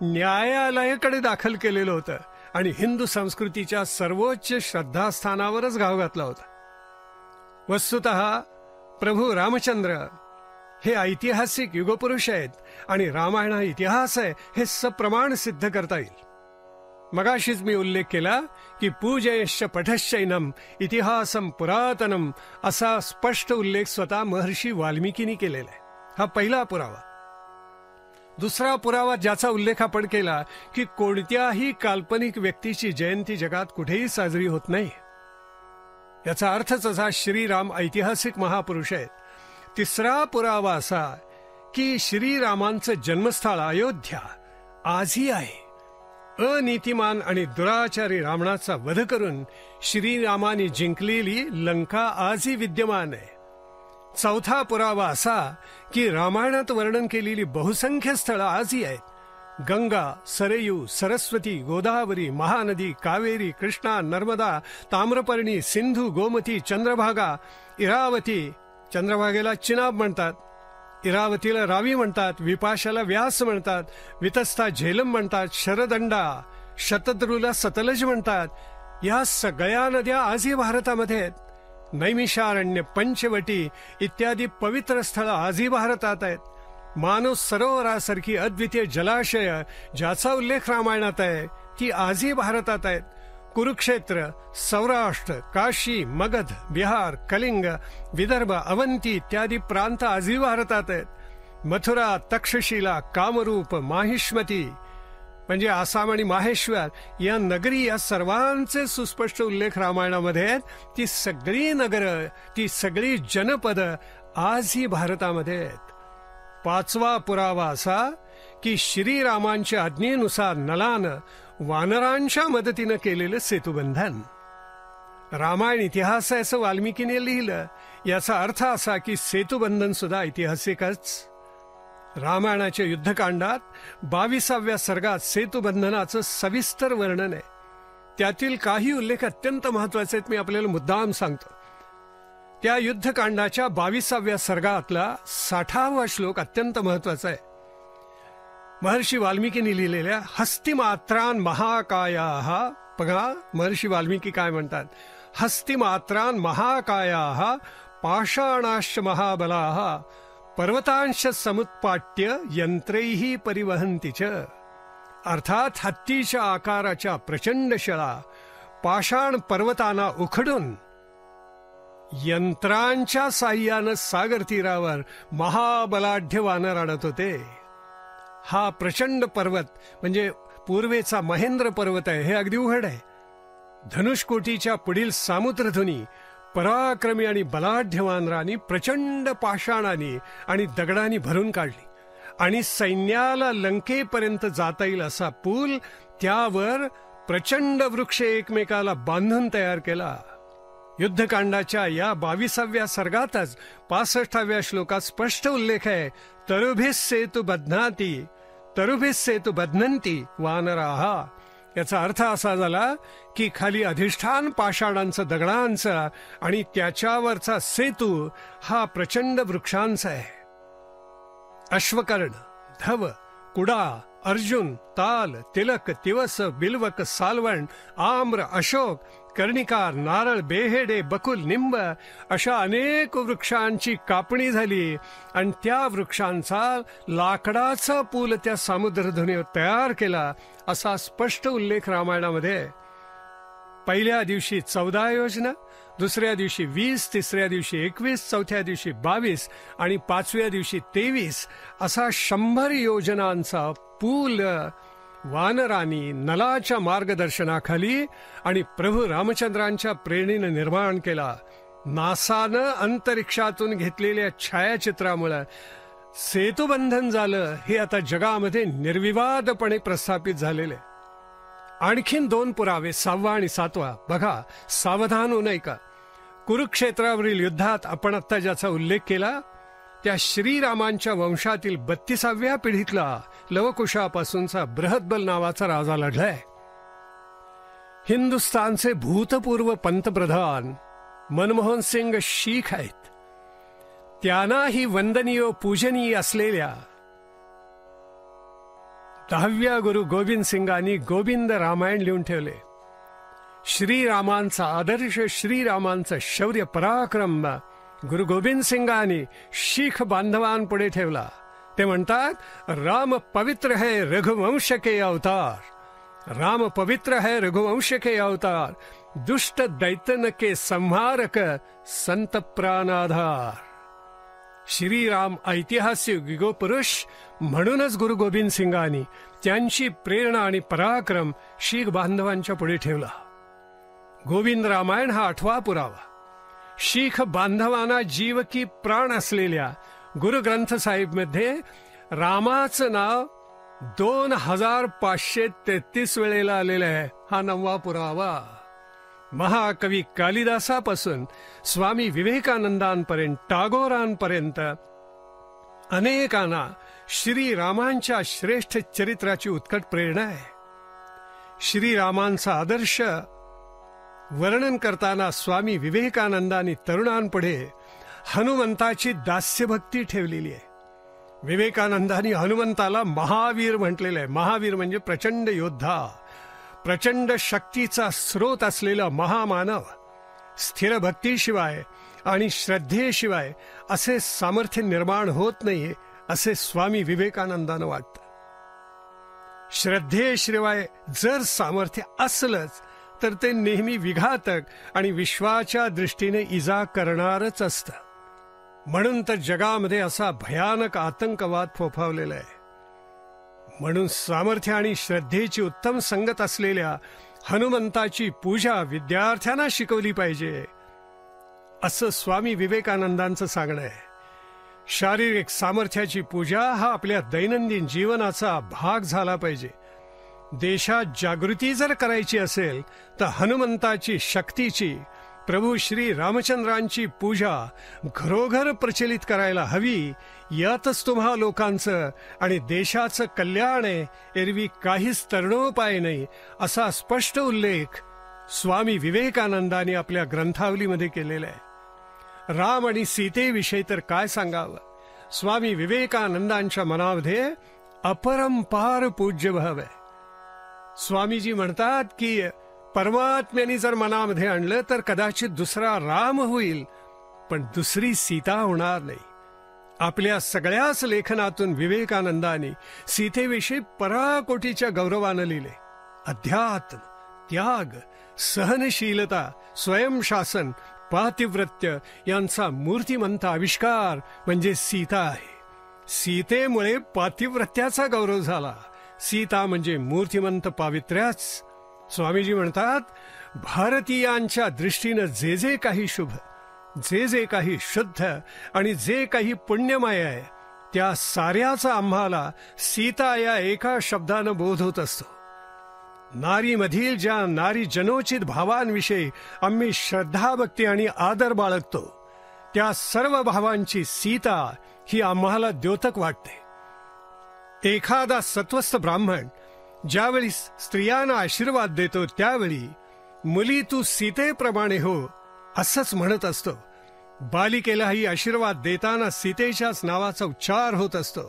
[SPEAKER 1] न्यायालयाकडे दाखल केलेलं होतं आणि हिंदू संस्कृतीच्या सर्वोच्च श्रद्धास्थानावरच घाव घातला होता. वस्तुतः प्रभू रामचंद्र हे ऐतिहासिक युगपुरुष आहेत आणि रामायण हा इतिहास आहे हे सप्रमाण सिद्ध करता येईल. मगाशीच मी उल्लेख केला की पूजयश्च पठश्चैनम इतिहासम पुरातनम असा स्पष्ट उल्लेख स्वतः महर्षी वाल्मिकींनी केलेला आहे. हा पहिला पुरावा. दुसरा पुरावा ज्याचा उल्लेख आपण केला की कोणत्याही काल्पनिक व्यक्तीची जयंती जगात कुठेही साजरी होत नाही. याचा अर्थच असा, श्रीराम ऐतिहासिक महापुरुष आहेत. तिसरा पुरावा असा की श्रीरामांचं जन्मस्थळ अयोध्या आजही आहे. अनीतिमान आणि दुराचारी रावणाचा वध करून श्रीरामाने जिंकलेली लंका आजही विद्यमान आहे. चौथा पुरावा असा की रामायणात वर्णन केलेली बहुसंख्य स्थळं आजही आहेत. गंगा, सरयू, सरस्वती, गोदावरी, महानदी, कावेरी, कृष्णा, नर्मदा, ताम्रपर्णी, सिंधू, गोमती, चंद्रभागा, इरावती, चंद्रभागेला चिनाब म्हणतात, इरावतीला रावी म्हणतात, विपाशाला व्यास म्हणतात, वितस्ता झेलम म्हणतात, शरदंडा, शतद्रूला सतलज म्हणतात. या सगळ्या नद्या आजही भारतामध्ये आहेत. नैमिषारण्य, पंचवटी इत्यादी पवित्र स्थळं आजही भारतात आहेत. मानस सरोवरासारखी अद्वितीय जलाशय ज्याचा उल्लेख रामायणात आहे ती आजही भारतात आहेत. कुरुक्षेत्र, सौराष्ट्र, काशी, मगध, बिहार, कलिंग, विदर्भ, अवंती इत्यादी प्रांत आजही भारतात आहेत. मथुरा, तक्षशिला, कामरूप, माहिष्मती म्हणजे आसाम आणि माहेश्वर या नगरी, या सर्वांचे सुस्पष्ट उल्लेख रामायणामध्ये आहेत. ती सगळी नगरं, ती सगळी जनपद आजही भारतामध्ये आहेत. पाचवा पुरावा असा की श्रीरामांच्या आज्ञेनुसार नलानं वानरांच्या मदतीनं केलेलं सेतुबंधन. रामायण इतिहास आहे असं वाल्मिकीने लिहिलं. याचा अर्थ असा की सेतुबंधन सुद्धा ऐतिहासिकच. रामायणाच्या युद्धकांडात 22व्या सर्गात सेतुबंधनाचं सविस्तर वर्णन आहे. त्यातील काही उल्लेख अत्यंत महत्वाचे आहेत, मी आपल्याला मुद्दाम सांगतो. त्या युद्धकांडाच्या 22व्या सर्गातला 60वा श्लोक अत्यंत महत्वाचा आहे. महर्षी वाल्मिकींनी लिहिलेल्या हस्तिमात्रान महाकायाः, बघा महर्षी वाल्मिकी काय म्हणतात, हस्तिमात्रान महाकायाः पाषाणाश्च महाबलाः पर्वतांश समुत्पाट्य यंत्रैहि परिवहन्ति च. अर्थात हत्तीच्या आकाराच्या प्रचंड शिळा पाषाण पर्वतांना उखडून यंत्रांच्या साह्यानं सागर तीरावर महाबलाढ्य वानर आणत होते. हा प्रचंड पर्वत म्हणजे पूर्वेचा महेंद्र पर्वत आहे, हे अगदी उघड आहे. धनुष्कोटीच्या पुढील सामुद्रधुनी पराक्रमी आणि बलाढ्य वानरांनी प्रचंड पाषाणांनी आणि दगडांनी भरून काढली आणि सैन्याला लंकेपर्यंत जाता येईल असा पूल, त्यावर प्रचंड वृक्ष एकमेकाला बांधून तयार केला. युद्धकांडाच्या या 22व्या सर्गातच 65व्या श्लोकात स्पष्ट उल्लेख आहे, तरुभिः सेतु बध्नाति, तरुभिः सेतु बध्नन्ति वानराः. याचा अर्थ असा झाला की खाली अधिष्ठान पाषाणांचं, दगडांचं आणि त्याच्यावरचा सेतू हा प्रचंड वृक्षांचा आहे. अश्वकर्ण, धव, कुडा, अर्जुन, ताल, तिलक, तिवस, बिल्वक, सालवण, आम्र, अशोक, कर्णिकार, नारळ, बेहेडे, बकुल, निंब अशा अनेक वृक्षांची कापणी झाली आणि त्या वृक्षांचा लाकडाचा पूल त्या सामुद्रधुनीवर तयार केला असा स्पष्ट उल्लेख रामायणामध्ये. पहिल्या दिवशी 14 योजना, दुसऱ्या दिवशी 20, तिसऱ्या दिवशी 21, चौथ्या दिवशी 22 आणि 5व्या दिवशी 23 असा 100 योजनांचा पूल वानरांनी नलाच्या मार्गदर्शनाखाली आणि प्रभू रामचंद्रांच्या प्रेरणेने निर्माण केला. नासानं अंतरिक्षातून घेतलेल्या छायाचित्रामुळे सेतुबंधन झालं हे आता जगामध्ये निर्विवादपणे प्रस्थापित झालेले. आणखीन 2 पुरावे, 6वा आणि 7वा. बघा, सावधान होऊ नये का. कुरुक्षेत्रावरील युद्धात आपण आता ज्याचा उल्लेख केला त्या श्रीरामांच्या वंशातील 32व्या पिढीतला लवकुशापासूनचा बृहद्बल नावाचा राजा लढलाय. हिंदुस्थानचे भूतपूर्व पंतप्रधान मनमोहन सिंग शीख आहेत. त्यांनाही वंदनीय पूजनीय असलेल्या 10व्या गुरु गोविंद सिंगांनी गोविंद रामायण लिहून ठेवले. श्रीरामांचा आदर्श, श्रीरामांचं शौर्य पराक्रम गुरु गोविंद सिंगांनी शीख बांधवांपुढे ठेवला. ते म्हणतात, राम पवित्र है रघुवंश के अवतार, राम पवित्र है रघुवंश के अवतार, दुष्ट दैतन के संहारक, संत प्राणाधार. श्रीराम ऐतिहासिक युगपुरुष, म्हणूनच गुरु गोविंद सिंगांनी त्यांची प्रेरणा आणि पराक्रम शीख बांधवांच्या पुढे ठेवला. गोविंद रामायण हा 8वा पुरावा. शीख बांधवांना जीव की प्राण असलेल्या गुरु ग्रंथ साहिब मध्ये रामाचं नाव 2533 वेळेला आलेलं आहे. हा 9वा पुरावा. महाकवी कालिदासापासून स्वामी विवेकानंदांपर्यंत, टागोरांपर्यंत अनेकांना श्रीरामांच्या श्रेष्ठ चरित्राची उत्कट प्रेरणा आहे. श्रीरामांचा आदर्श वर्णन करताना स्वामी विवेकानंदांनी तरुणांपुढे हनुमंताची दास्यभक्ती ठेवलेली आहे. विवेकानंदांनी हनुमंताला महावीर म्हटलेलं आहे. महावीर म्हणजे प्रचंड योद्धा, प्रचंड शक्तीचा स्रोत असलेला महामानव. स्थिर भक्तीशिवाय आणि श्रद्धेशिवाय असे सामर्थ्य निर्माण होत नाही असे स्वामी विवेकानंदांना वाटतं. श्रद्धेशिवाय जर सामर्थ्य असलंच तर ते नेहमी विघातक आणि विश्वाच्या दृष्टीने इजा करणारच असतं. म्हणून तर जगामध्ये असा भयानक आतंकवाद फोफावलेला आहे. म्हणून सामर्थ्य आणि श्रद्धेची उत्तम संगत असलेल्या हनुमंताची पूजा विद्यार्थ्यांना शिकवली पाहिजे असं स्वामी विवेकानंदांचं सांगणं आहे. शारीरिक सामर्थ्याची पूजा हा आपल्या दैनंदिन जीवनाचा भाग झाला पाहिजे. देशात जागृती जर करायची असेल तर हनुमंताची शक्तीची, प्रभू श्री रामचंद्रांची पूजा घरोघर प्रचलित करायला हवी. यातच तुम्हा लोकांचं आणि देशाचं कल्याण आहे, एरवी काहीच तरणोपाय नाही असा स्पष्ट उल्लेख स्वामी विवेकानंदांनी आपल्या ग्रंथावलीमध्ये केलेला आहे. राम आणि सीतेविषयी तर काय सांगावं. स्वामी विवेकानंदांच्या मनामध्ये अपरंपार पूज्यभाव आहे. स्वामीजी म्हणतात की परमात्म्याने जर मनामध्ये आणलं तर कदाचित दुसरा राम होईल, पण दुसरी सीता होणार नाही. आपल्या सगळ्याच लेखनातून विवेकानंदांनी सीतेविषयी पराकोटीच्या गौरवानं लिहिले. अध्यात्म, त्याग, सहनशीलता, स्वयंशासन, पातिव्रत्य यांचा मूर्तिमंत आविष्कार म्हणजे सीता आहे. सीतेमुळे पातिव्रत्याचा गौरव झाला. सीता म्हणजे मूर्तिमंत पावित्र्याच. स्वामीजी म्हणतात, भारतीयांच्या दृष्टीनं जे जे काही शुभ, जे जे काही शुद्ध आणि जे काही पुण्यमय आहे त्या साऱ्याचा आम्हाला सीता या एका शब्दानं बोध होत असतो. नारीमधील ज्या नारी जनोचित भावांविषयी आम्ही श्रद्धा, भक्ती आणि आदर बाळगतो त्या सर्व भावांची सीता ही आम्हाला द्योतक वाटते. एखादा सत्वस्थ ब्राह्मण ज्यावेळी स्त्रियांना आशीर्वाद देतो त्यावेळी मुली तू सीतेप्रमाणे हो असंच म्हणत असतो. बालिकेलाही आशीर्वाद देताना सीतेच्याच नावाचा उच्चार होत असतो.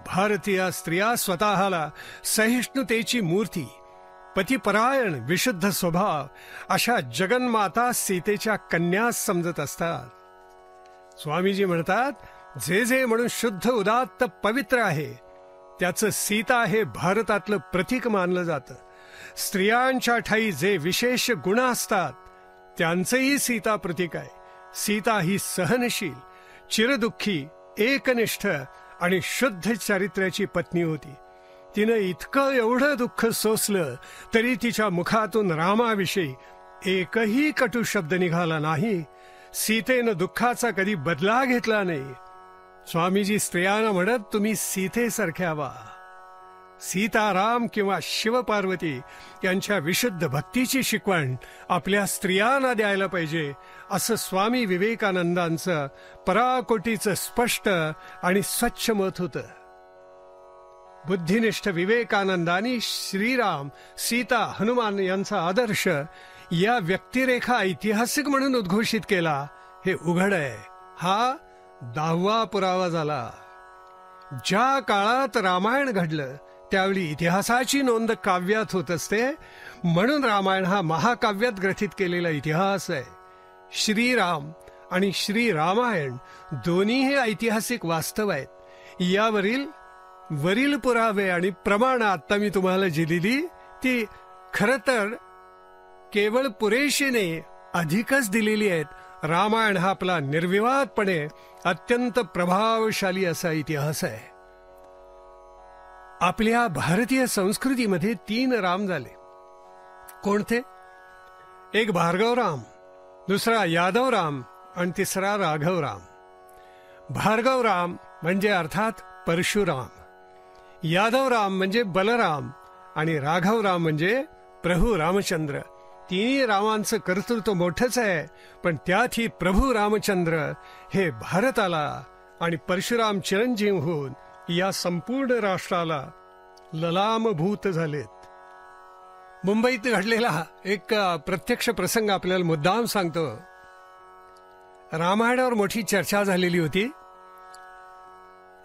[SPEAKER 1] भारतीय स्त्रिया स्वतःला सहिष्णुतेची मूर्ती, पतिपरायण, विशुद्ध स्वभाव अशा जगन्माता सीतेच्या कन्या समजत असतात. स्वामीजी म्हणतात, जे जे म्हणून शुद्ध, उदात्त, पवित्र आहे त्याचं सीता हे भारतातलं प्रतीक मानलं जातं. स्त्रियांच्या ठाई जे विशेष गुण असतात त्यांचंही सीता प्रतीक आहे. सीता ही सहनशील, चिरदुःखी, एकनिष्ठ आणि शुद्ध चारित्र्याची पत्नी होती. तिनं इतकं एवढं दुःख सोसलं तरी तिच्या मुखातून रामाविषयी एकही कटू शब्द निघाला नाही. सीतेनं दुःखाचा कधी बदला घेतला नाही. स्वामीजी स्त्रियांना म्हणत, तुम्ही सीतेसारख्या व्हा. सीताराम किंवा शिवपार्वती यांच्या विशुद्ध भक्तीची शिकवण आपल्या स्त्रियांना द्यायला पाहिजे असं स्वामी विवेकानंदांचं पराकोटीचं स्पष्ट आणि स्वच्छ मत होतं. बुद्धिनिष्ठ विवेकानंदांनी श्रीराम, सीता, हनुमान यांचा आदर्श या व्यक्तिरेखा ऐतिहासिक म्हणून उद्घोषित केला हे उघड आहे. हा 10वा पुरावा झाला. ज्या काळात रामायण घडलं त्यावेळी इतिहासाची नोंद काव्यात होत असते, म्हणून रामायण हा महाकाव्यात ग्रथित केलेला इतिहास आहे. श्रीराम आणि श्रीरामायण दोन्ही हे ऐतिहासिक वास्तव आहेत. वरील पुरावे आणि प्रमाण आता मी तुम्हाला जी दिली ती खरं तर केवळ पुरेशी नाही, अधिकच दिलेली आहेत. रामायण हा आपला निर्विवादपणे अत्यंत प्रभावशाली असा इतिहास आहे. आपल्या भारतीय संस्कृतीमध्ये 3 राम झाले. कोणते? एक भार्गवराम, दुसरा यादवराम आणि तिसरा राघवराम. भार्गवराम म्हणजे अर्थात परशुराम, यादवराम म्हणजे बलराम आणि राघवराम म्हणजे प्रभू रामचंद्र. तिन्ही रामांचं कर्तृत्व मोठंच आहे, पण त्यातही प्रभू रामचंद्र हे भारताला आणि परशुराम चिरंजीव होऊन या संपूर्ण राष्ट्राला ललामभूत झालेत. मुंबईत घडलेला एक प्रत्यक्ष प्रसंग आपल्याला मुद्दाम सांगतो. रामायणावर मोठी चर्चा झालेली होती.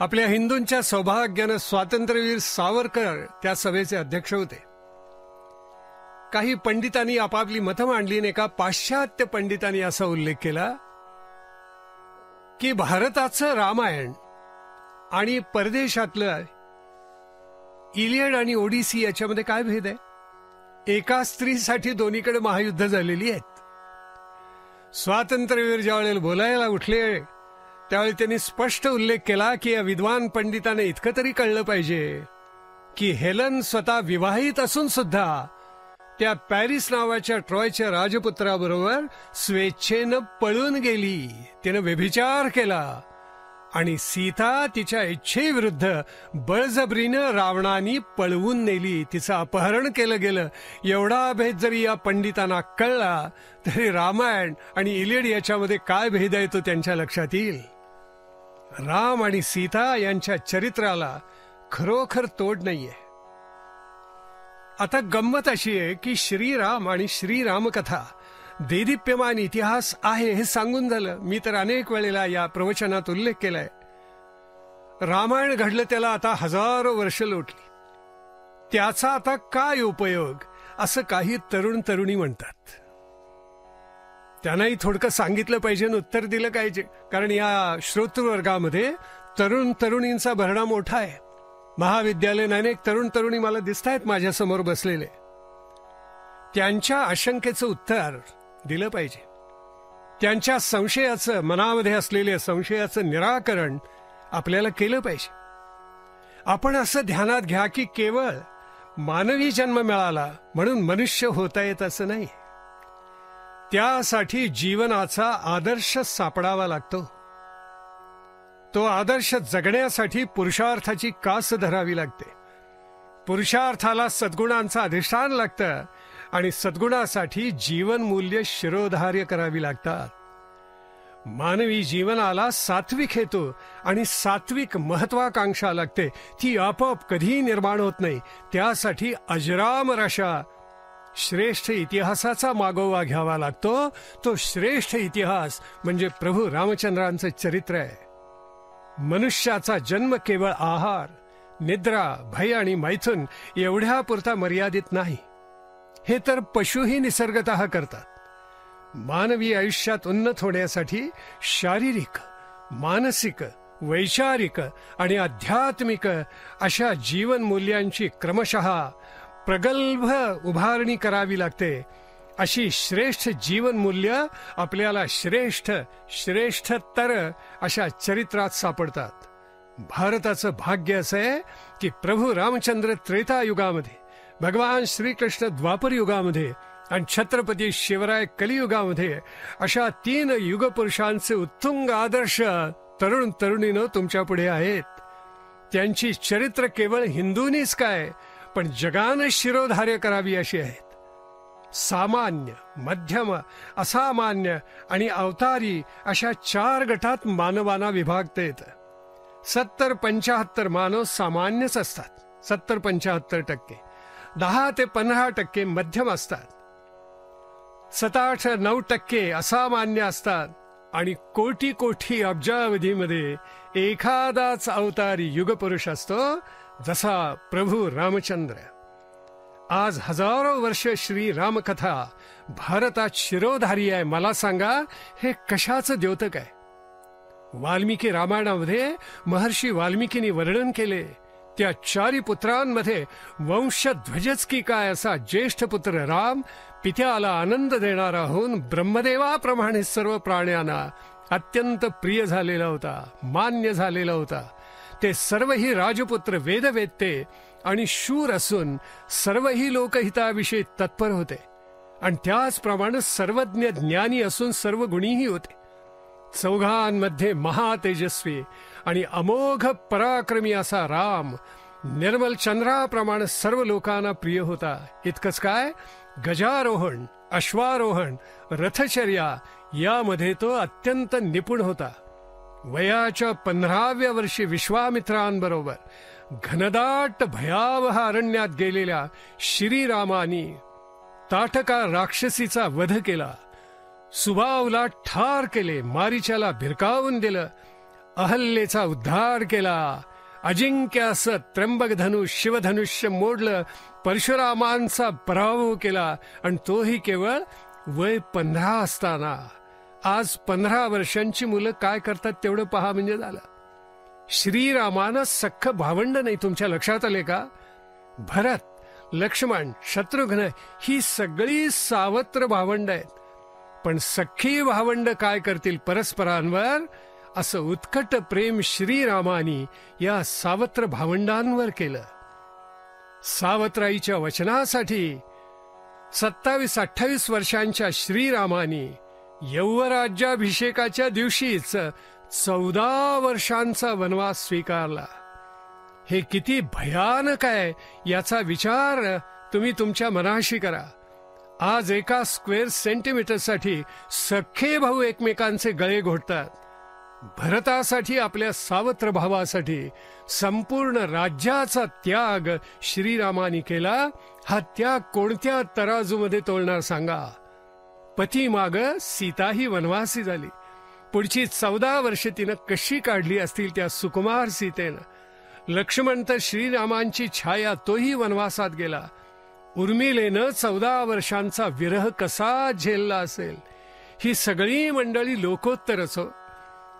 [SPEAKER 1] आपल्या हिंदूंच्या सौभाग्यानं स्वातंत्र्यवीर सावरकर त्या सभेचे अध्यक्ष होते. काही पंडितांनी आपापली मतं मांडली आणि एका पाश्चात्य पंडितांनी असा उल्लेख केला की भारताचं रामायण आणि परदेशातलं इलियड आणि ओडिसी याच्यामध्ये काय भेद आहे? एका स्त्रीसाठी दोन्हीकडे महायुद्ध झालेली आहेत. स्वातंत्र्यवीर ज्यावेळेला बोलायला उठले त्यावेळी त्यांनी स्पष्ट उल्लेख केला की या विद्वान पंडितांना इतकं तरी कळलं पाहिजे की हेलन स्वतः विवाहित असून सुद्धा त्या पॅरिस नावाच्या ट्रॉयच्या राजपुत्राबरोबर स्वेच्छेनं पळून गेली. तिनं व्यभिचार केला आणि सीता तिच्या इच्छेविरुद्ध बळजबरीनं रावणाने पळवून नेली. तिचं अपहरण केलं गेलं. एवढा भेद जरी या पंडितांना कळला तरी रामायण आणि इलियड याच्यामध्ये काय भेद आहे तो त्यांच्या लक्षात येईल. राम आणि सीता यांच्या चरित्राला खरोखर तोड नाहीये. आता गंमत अशी आहे की श्रीराम आणि श्रीरामकथा देदीप्यमान इतिहास आहे हे सांगून झालं. मी तर अनेक वेळेला या प्रवचनात उल्लेख केलाय. रामायण घडलं त्याला आता हजारो वर्ष लोटली. त्याचा आता काय उपयोग असं काही तरुण तरुणी म्हणतात. त्यांनाही थोडकं सांगितलं पाहिजे आणि उत्तर दिलं पाहिजे, कारण या श्रोतृवर्गामध्ये तरुण तरुणींचा भरणा मोठा आहे. महाविद्यालयीन अनेक तरुण तरुणी मला दिसत आहेत माझ्या समोर बसलेले. त्यांच्या आशंकेचं उत्तर दिलं पाहिजे. त्यांच्या संशयाचं, मनामध्ये असलेल्या संशयाचं निराकरण आपल्याला केलं पाहिजे. आपण असं ध्यानात घ्या की केवळ मानवी जन्म मिळाला म्हणून मनुष्य होता येत असं नाही. त्यासाठी जीवनाचा आदर्श सापडावा लागतो. तो आदर्श जगण्यासाठी पुरुषार्थाची कास धरावी लागते. पुरुषार्थाला सद्गुणांचं अधिष्ठान लागतं आणि सद्गुणासाठी जीवन मूल्य शिरोधार्य करावी लागतात. मानवी जीवनाला सात्विक हेतू आणि सात्विक महत्वाकांक्षा लागते. ती आपोआप कधीही निर्माण होत नाही. त्यासाठी अजरामर अशा श्रेष्ठ इतिहासाचा मागोवा घ्यावा लागतो. तो श्रेष्ठ इतिहास म्हणजे प्रभू रामचंद्रांचं चरित्र आहे. मनुष्याचा जन्म केवळ आहार, निद्रा, भय आणि मैथुन एवढ्यापुरता मर्यादित नाही. हे तर पशुही निसर्गतः करतात. मानवी आयुष्यात उन्नत होण्यासाठी शारीरिक, मानसिक, वैचारिक आणि आध्यात्मिक अशा जीवन मूल्यांची क्रमशः प्रगल्भ उभारणी करावी लागते. अशी श्रेष्ठ जीवन मूल्य आपल्याला श्रेष्ठतर अशा चरित्रात सापडतात. भारताचं भाग्य असं आहे की प्रभू रामचंद्र त्रेतायुगामध्ये, भगवान श्रीकृष्ण द्वापर युगामध्ये आणि छत्रपती शिवराय कलियुगामध्ये अशा 3 युगपुरुषांचे उत्तुंग आदर्श तरुण तरुणीनं तुमच्या पुढे आहेत. त्यांची चरित्र केवळ हिंदूंनीच काय पण जगानं शिरोधार्य करावी अशी आहेत. सामान्य, मध्यम, असामान्य आणि अवतारी अशा 4 गटात मानवांना विभागता येतं. 70-75 मानव सामान्यच असतात. 70-75%. 10 ते 15% मध्यम असतात. 7-8-9% असामान्य असतात आणि कोटी कोटी अब्जावधीमध्ये एखादाच अवतारी युगपुरुष असतो, जसा प्रभू रामचंद्र. आज हजारो वर्ष श्री रामकथा भारतात शिरोधारी आहे. मला सांगा हे कशाचं द्योतक आहे? वाल्मिकी रामायणामध्ये महर्षी वाल्मिकींनी वर्णन केले त्या 4 पुत्रांमध्ये वंशध्वजच की काय असा ज्येष्ठ पुत्र राम पित्याला आनंद देणारा होऊन ब्रह्मदेवाप्रमाणे सर्व प्राण्यांना अत्यंत प्रिय झालेला होता, मान्य झालेला होता. ते सर्वही राजपुत्र वेदवेत्ते आणि शूर असून सर्वही लोकहिताविषयी तत्पर होते आणि त्याचप्रमाणे सर्वज्ञ ज्ञानी असून सर्व गुणीही होते. चौघांमध्ये महातेजस्वी आणि अमोघ पराक्रमी असा राम निर्मल चंद्राप्रमाणे सर्व लोकांना प्रिय होता. इतकंच काय, गजारोहण, अश्वारोहण, रथचर्या यामध्ये तो अत्यंत निपुण होता. वयाच्या 15व्या वर्षी विश्वामित्रांबरोबर घनदाट भयावह अरण्यात गेलेल्या श्रीरामानी ताटका राक्षसीचा वध केला, सुबाहुला ठार केले, मारीचाला भिरकावून दिलं, अहल्येचा उद्धार केला, अजिंक्य असं त्र्यंबक धनुष शिवधनुष्य मोडलं, परशुरामांचा पराभव केला आणि तोही केवळ वय 15 असताना. आज 15 वर्षांची मुलं काय करतात तेवढं पहा म्हणजे झालं. श्रीरामानं सख्ख भावंड नाही, तुमच्या लक्षात आले का? भरत, लक्ष्मण, शत्रुघ्न ही सगळी सावत्र भावंड आहेत, पण सख्खी भावंड काय करतील परस्परांवर? असं उत्कट प्रेम श्रीरामानी या सावत्र भावंडांवर केलं. सावत्राईच्या वचनासाठी 27-28 वर्षांच्या श्रीरामानी यौवराज्याभिषेकाच्या दिवशीच 14 वर्षांचा वनवास स्वीकारला. हे किती भयानक आहे याचा विचार तुम्ही तुमच्या मनाशी करा. आज एका स्क्वेअर सेंटीमीटरसाठी सख्खे भाऊ एकमेकांचे गळे घोटतात. भरतासाठी, आपल्या सावत्र भावासाठी संपूर्ण राज्याचा त्याग श्रीरामानी केला. हा त्याग कोणत्या तराजूमध्ये तोलणार सांगा? पती माग सीताही वनवासी झाली. पुढची 14 वर्षे तिनं कशी काढली असतील त्या सुकुमार सीतेनं. लक्ष्मण तर श्रीरामांची छाया, तोही वनवासात गेला. उर्मिलेनं 14 वर्षांचा विरह कसा झेलला असेल? ही सगळी मंडळी लोकोत्तरच हो.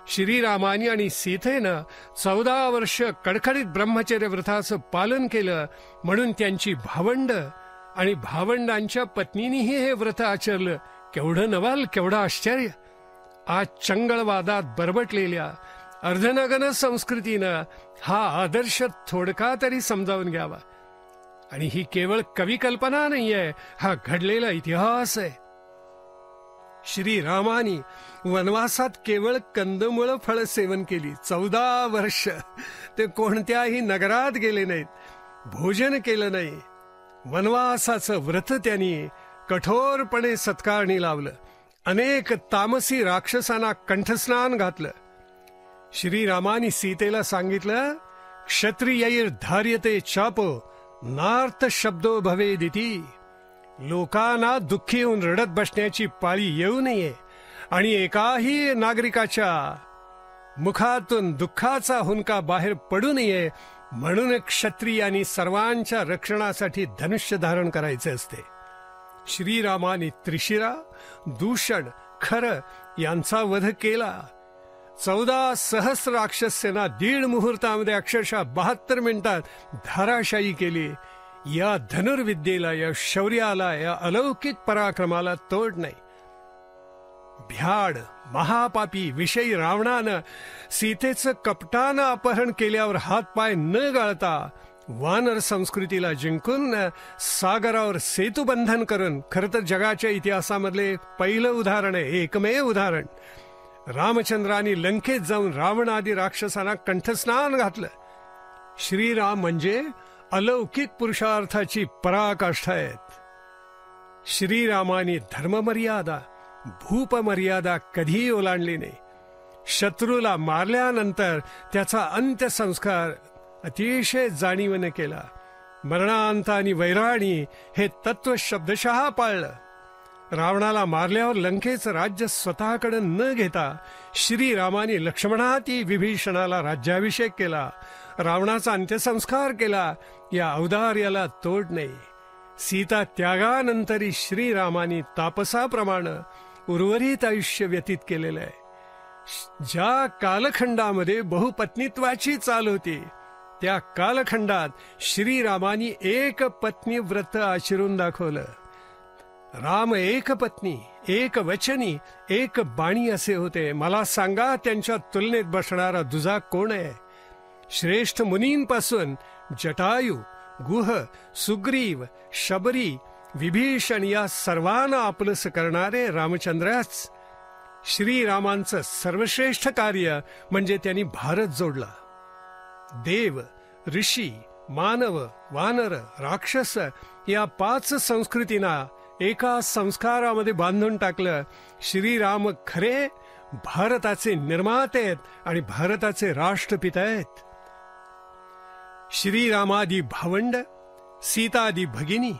[SPEAKER 1] श्रीरामानी आणि सीतेनं 14 वर्ष कडकडीत ब्रह्मचर्य व्रताचं पालन केलं, म्हणून त्यांची भावंड आणि भावंडांच्या पत्नींनीही हे व्रत आचरलं. केवढं नवाल, केवढं आश्चर्य! आज चंगळवादात बरबटलेल्या अर्धनग्न संस्कृतीनं हा आदर्श थोडका तरी समजावून घ्यावा. आणि ही केवळ कविकल्पना नाहीये, हा घडलेला इतिहास आहे. श्रीरामानी वनवासात केवळ कंदमुळ फळ सेवन केली. 14 वर्ष ते कोणत्याही नगरात गेले नाहीत, भोजन केलं नाही. वनवासाचं व्रत त्यांनी कठोरपणे सत्कारणी लावलं. अनेक तामसी राक्षसांना कंठस्नान घातलं. श्रीरामानी सीतेला सांगितलं, क्षत्रियैर धार्यते चापो नार्थ शब्दो भवेदिती. लोकांना दुःखी होऊन रडत बसण्याची पाळी येऊ नये आणि एकाही नागरिकाच्या मुखातून दुःखाचा हुंका बाहेर पडू नये, म्हणून क्षत्रियांनी सर्वांच्या रक्षणासाठी धनुष्य धारण करायचे असते. श्रीरामानी त्रिशिरा, दूषण, खर यांचा वध केला. 14 सहस्र राक्षस सेना 1.5 मुहूर्तामध्ये अक्षरशः 72 मिनिटात धाराशायी केली. या धनुर्विद्येला, या शौर्याला, या अलौकिक पराक्रमाला तोड नाही. भ्याड महापापी विषयी रावणानं सीतेचं कपटानं अपहरण केल्यावर हातपाय न गाळता वानर संस्कृतीला जिंकून सागरावर सेतुबंधन करून, खरं तर जगाच्या इतिहासामधले पहिलं उदाहरण आहे, एकमेव उदाहरण. रामचंद्रांनी लंकेत जाऊन रावण आदी राक्षसांना कंठस्नान घातलं. श्रीराम म्हणजे अलौकिक पुरुषार्थाची पराकाष्ठा आहेत. श्रीरामानी धर्ममर्यादा, भूपमर्यादा कधीही ओलांडली नाही. शत्रूला मारल्यानंतर त्याचा अंत्यसंस्कार अतिशय जाणीवेने केला. मरणांत आणि वैराणी हे तत्व शब्दशः पाळलं. रावणाला मारल्यावर लंकेचं राज्य स्वतःकडे न घेता श्रीरामानी लक्ष्मणाती विभीषणाला राज्याभिषेक केला. रावणाचा अंत्यसंस्कार केला. या औदार्याला तोड नाही. सीता त्यागानंतरही श्रीरामानी तापसाप्रमाणे उर्वरित आयुष्य व्यतीत केलेलं आहे. ज्या कालखंडामध्ये बहुपत्नीत्वाची चाल होती, त्या कालखंडात श्रीरामानी एक पत्नी व्रत आचरून दाखवलं. राम एक पत्नी, एक वचनी, एक बाणी असे होते. मला सांगा, त्यांच्या तुलनेत बसणारा दुजा कोण आहे? श्रेष्ठ मुनींपासून जटायू, गुह, सुग्रीव, शबरी, विभीषण या सर्वांना आपलंस करणारे रामचंद्रच. श्रीरामांचं सर्वश्रेष्ठ कार्य म्हणजे त्यांनी भारत जोडला. देव, ऋषी, मानव, वानर, राक्षस या 5 संस्कृतींना एका संस्कारामध्ये बांधून टाकलं. श्रीराम खरे भारताचे निर्माते आहेत आणि भारताचे राष्ट्रपिता आहेत. श्रीरामादी भावंड, सीतादी भगिनी,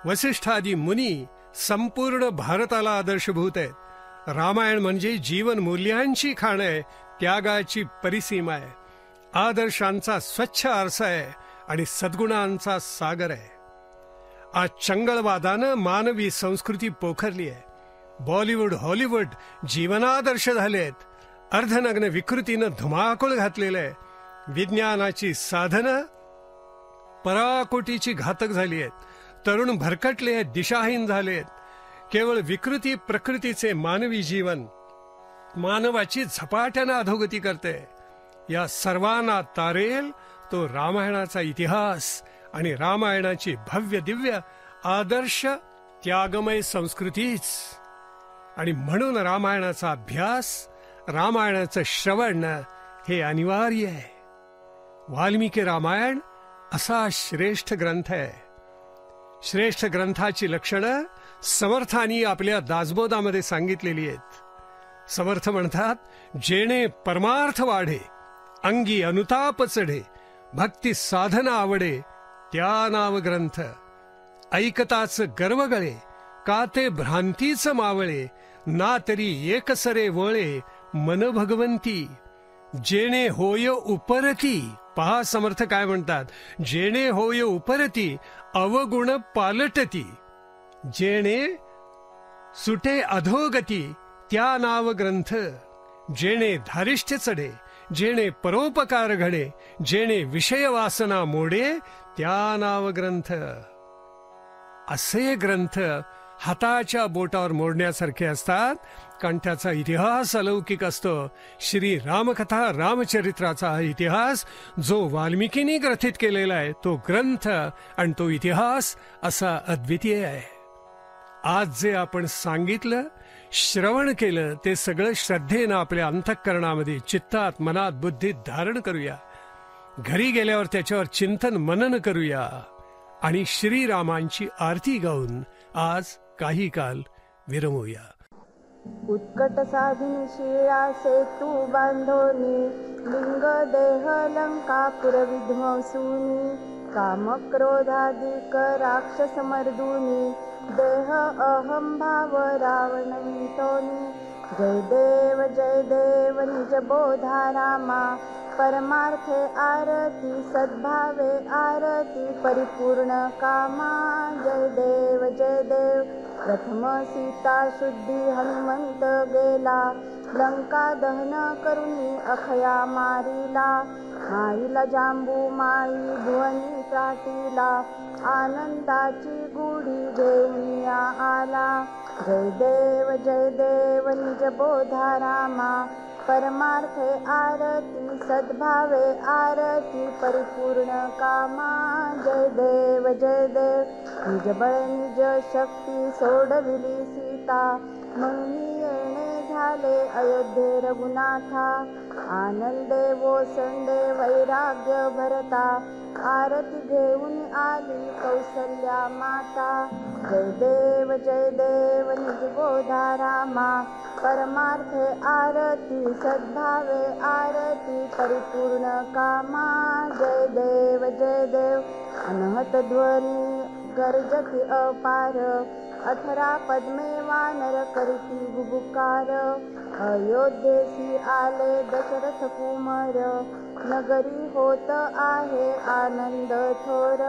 [SPEAKER 1] वसिष्ठादी मुनी संपूर्ण भारताला आदर्शभूत आहेत. रामायण म्हणजे जीवन मूल्यांची खाण आहे, त्यागाची परिसीमा आहे, आदर्शांचा स्वच्छ आरसा आहे आणि सद्गुणांचा सागर आहे. आज चंगळवादानं मानवी संस्कृती पोखरली आहे. बॉलिवूड, हॉलिवूड जीवनादर्श झालेत. अर्धनग्न विकृतीनं धुमाकूळ घातलेलं आहे. विज्ञानाची साधनं पराकोटीची घातक झाली आहेत. तरुण भरकटले आहेत, दिशाहीन झालेत. केवळ विकृती प्रकृतीचे मानवी जीवन मानवाची झपाट्यानं अधोगती करते. या सर्वांना तारेल तो रामायणाचा इतिहास आणि रामायणाची भव्य दिव्य आदर्श त्यागमय संस्कृतीच. आणि म्हणून रामायणाचा अभ्यास, रामायणाचं श्रवण हे अनिवार्य आहे. वाल्मिकी रामायण असा श्रेष्ठ ग्रंथ आहे. श्रेष्ठ ग्रंथाची लक्षणं समर्थांनी आपल्या दासबोधामध्ये सांगितलेली आहेत. समर्थ म्हणतात, जेणे परमार्थ वाढे, अंगी अनुताप चढे, भक्ती साधना आवडे, त्या नाव ग्रंथ. ऐकताच गर्व गळे, का ते भ्रांतीच मावळे, ना तरी एकसरे वळे, मन भगवंती. जेणे होय उपरती, पहा समर्थ काय म्हणतात, जेणे होय उपरती, अवगुण पालटती. जेणे सुटे अधोगती, त्या नाव ग्रंथ. जेणे धारिष्ठ्य चढे, जेणे परोपकार घडे, जेणे विषय वासना मोडे, त्या नाव ग्रंथ. असे ग्रंथ हाताच्या बोटावर मोडण्यासारखे असतात, कारण त्याचा इतिहास अलौकिक असतो. श्री रामकथा रामचरित्राचा हा इतिहास जो वाल्मिकींनी ग्रथित केलेला आहे, तो ग्रंथ आणि तो इतिहास असा अद्वितीय आहे. आज जे आपण सांगितलं, श्रवण केलं, ते सगळं श्रद्धेनं आपल्या अंतःकरणामध्ये, चित्तात, मनात, बुद्धीत धारण करूया. घरी गेल्यावर त्याच्यावर चिंतन मनन करूया आणि श्रीरामांची आरती गाऊन आज काही काल विरमूया.
[SPEAKER 2] उत्कट साधिनी शिळा सेतू बांधोनी, लिंग देह लंका पुरविध्वंसूनी, काम क्रोधाधिक राक्षस मर्दूनी, देह अहम भाव रावण विंतोनी. जय देव निज बोधा रामा, परमार्थे आरती सद्भावे आरती परिपूर्ण कामा. जय देव प्रथम सीता शुद्धी हनुमंत गेला, लंका दहन करुनी अखया मारिला. माईला जांबू माळी भुवनी त्राटीला, आनंदाची गुढी घेऊन आला. जय देव निज बोधा रामा, परमार्थे आरती सद्भावे आरती परिपूर्ण कामा. जय देव निज बळ निज शक्ती सोडविली सीता, म्हणून येणे झाले अयोध्ये रघुनाथा. आनंदे ओसंडे वैराग्य भरता, आरती घेऊन आली कौसल्या माता. जय देव निज बोधा रामा, परमार्थे आरती सद्भावे आरती परिपूर्ण कामा. जय देव अनहत ध्वनी गर्जती अपार, अठरा पद्मे वानर करीती बुबुकार. अयोध्येसी आले दशरथ कुमार, नगरी होत आहे आनंद थोर.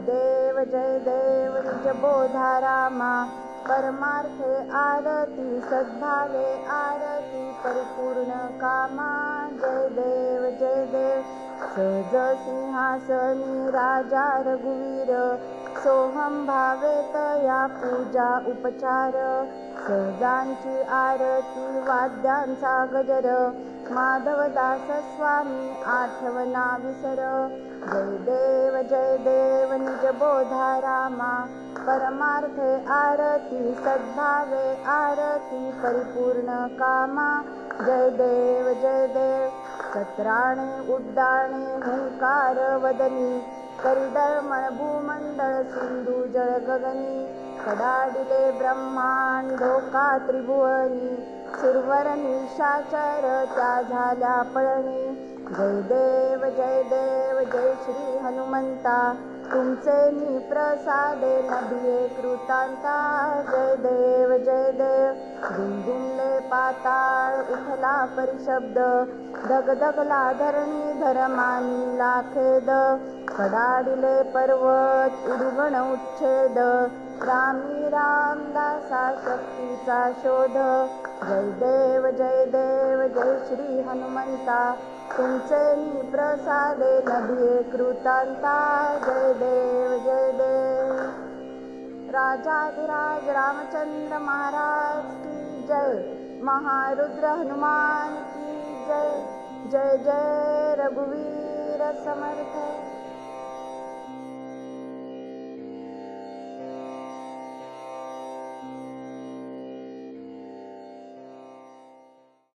[SPEAKER 2] जय देव निज बोधा रामा, परमार्थे आरती सद्भावे आरती परिपूर्ण कामा. जय देव सहज सिंहासनी राजा रघुवीर, सोहम भावे तया पूजा उपचार. सहजांची आरती वाद्यांचा गजर, माधवदास स्वामी आठवना विसर. जय देव निज बोधा रामा, परमार्थे आरती सद्भावे आरती परिपूर्ण कामा. जय देव सत्राणे उड्डाणे हुंकार वदनी, करिडळमळ भूमंडळ सिंधू जळ गगनी. कडाडिले ब्रह्मांडोका त्रिभुवनी, असुरवर निशाचर त्या झाल्या पळणी. जय देव जय देव जय श्री हनुमंता, तुमचे मी प्रसादे नभिये कृतांता. जय देव जय देव दुमदुमले पाताळ उठला परिशब्द, धगधगला धरणी धरमानी लाखेद. कडाडिले पर्वत उडुगण उच्छेद, रामी रामदासा शक्तीचा शोध. जय देव जय देव जय श्री हनुमंता, तुमचे मी प्रसादे नभिये कृतांता. जय देव जय देव. राजाधिराज रामचंद्र महाराज की जय. महारुद्र हनुमान की जय. जय जय रघुवीर समर्थ.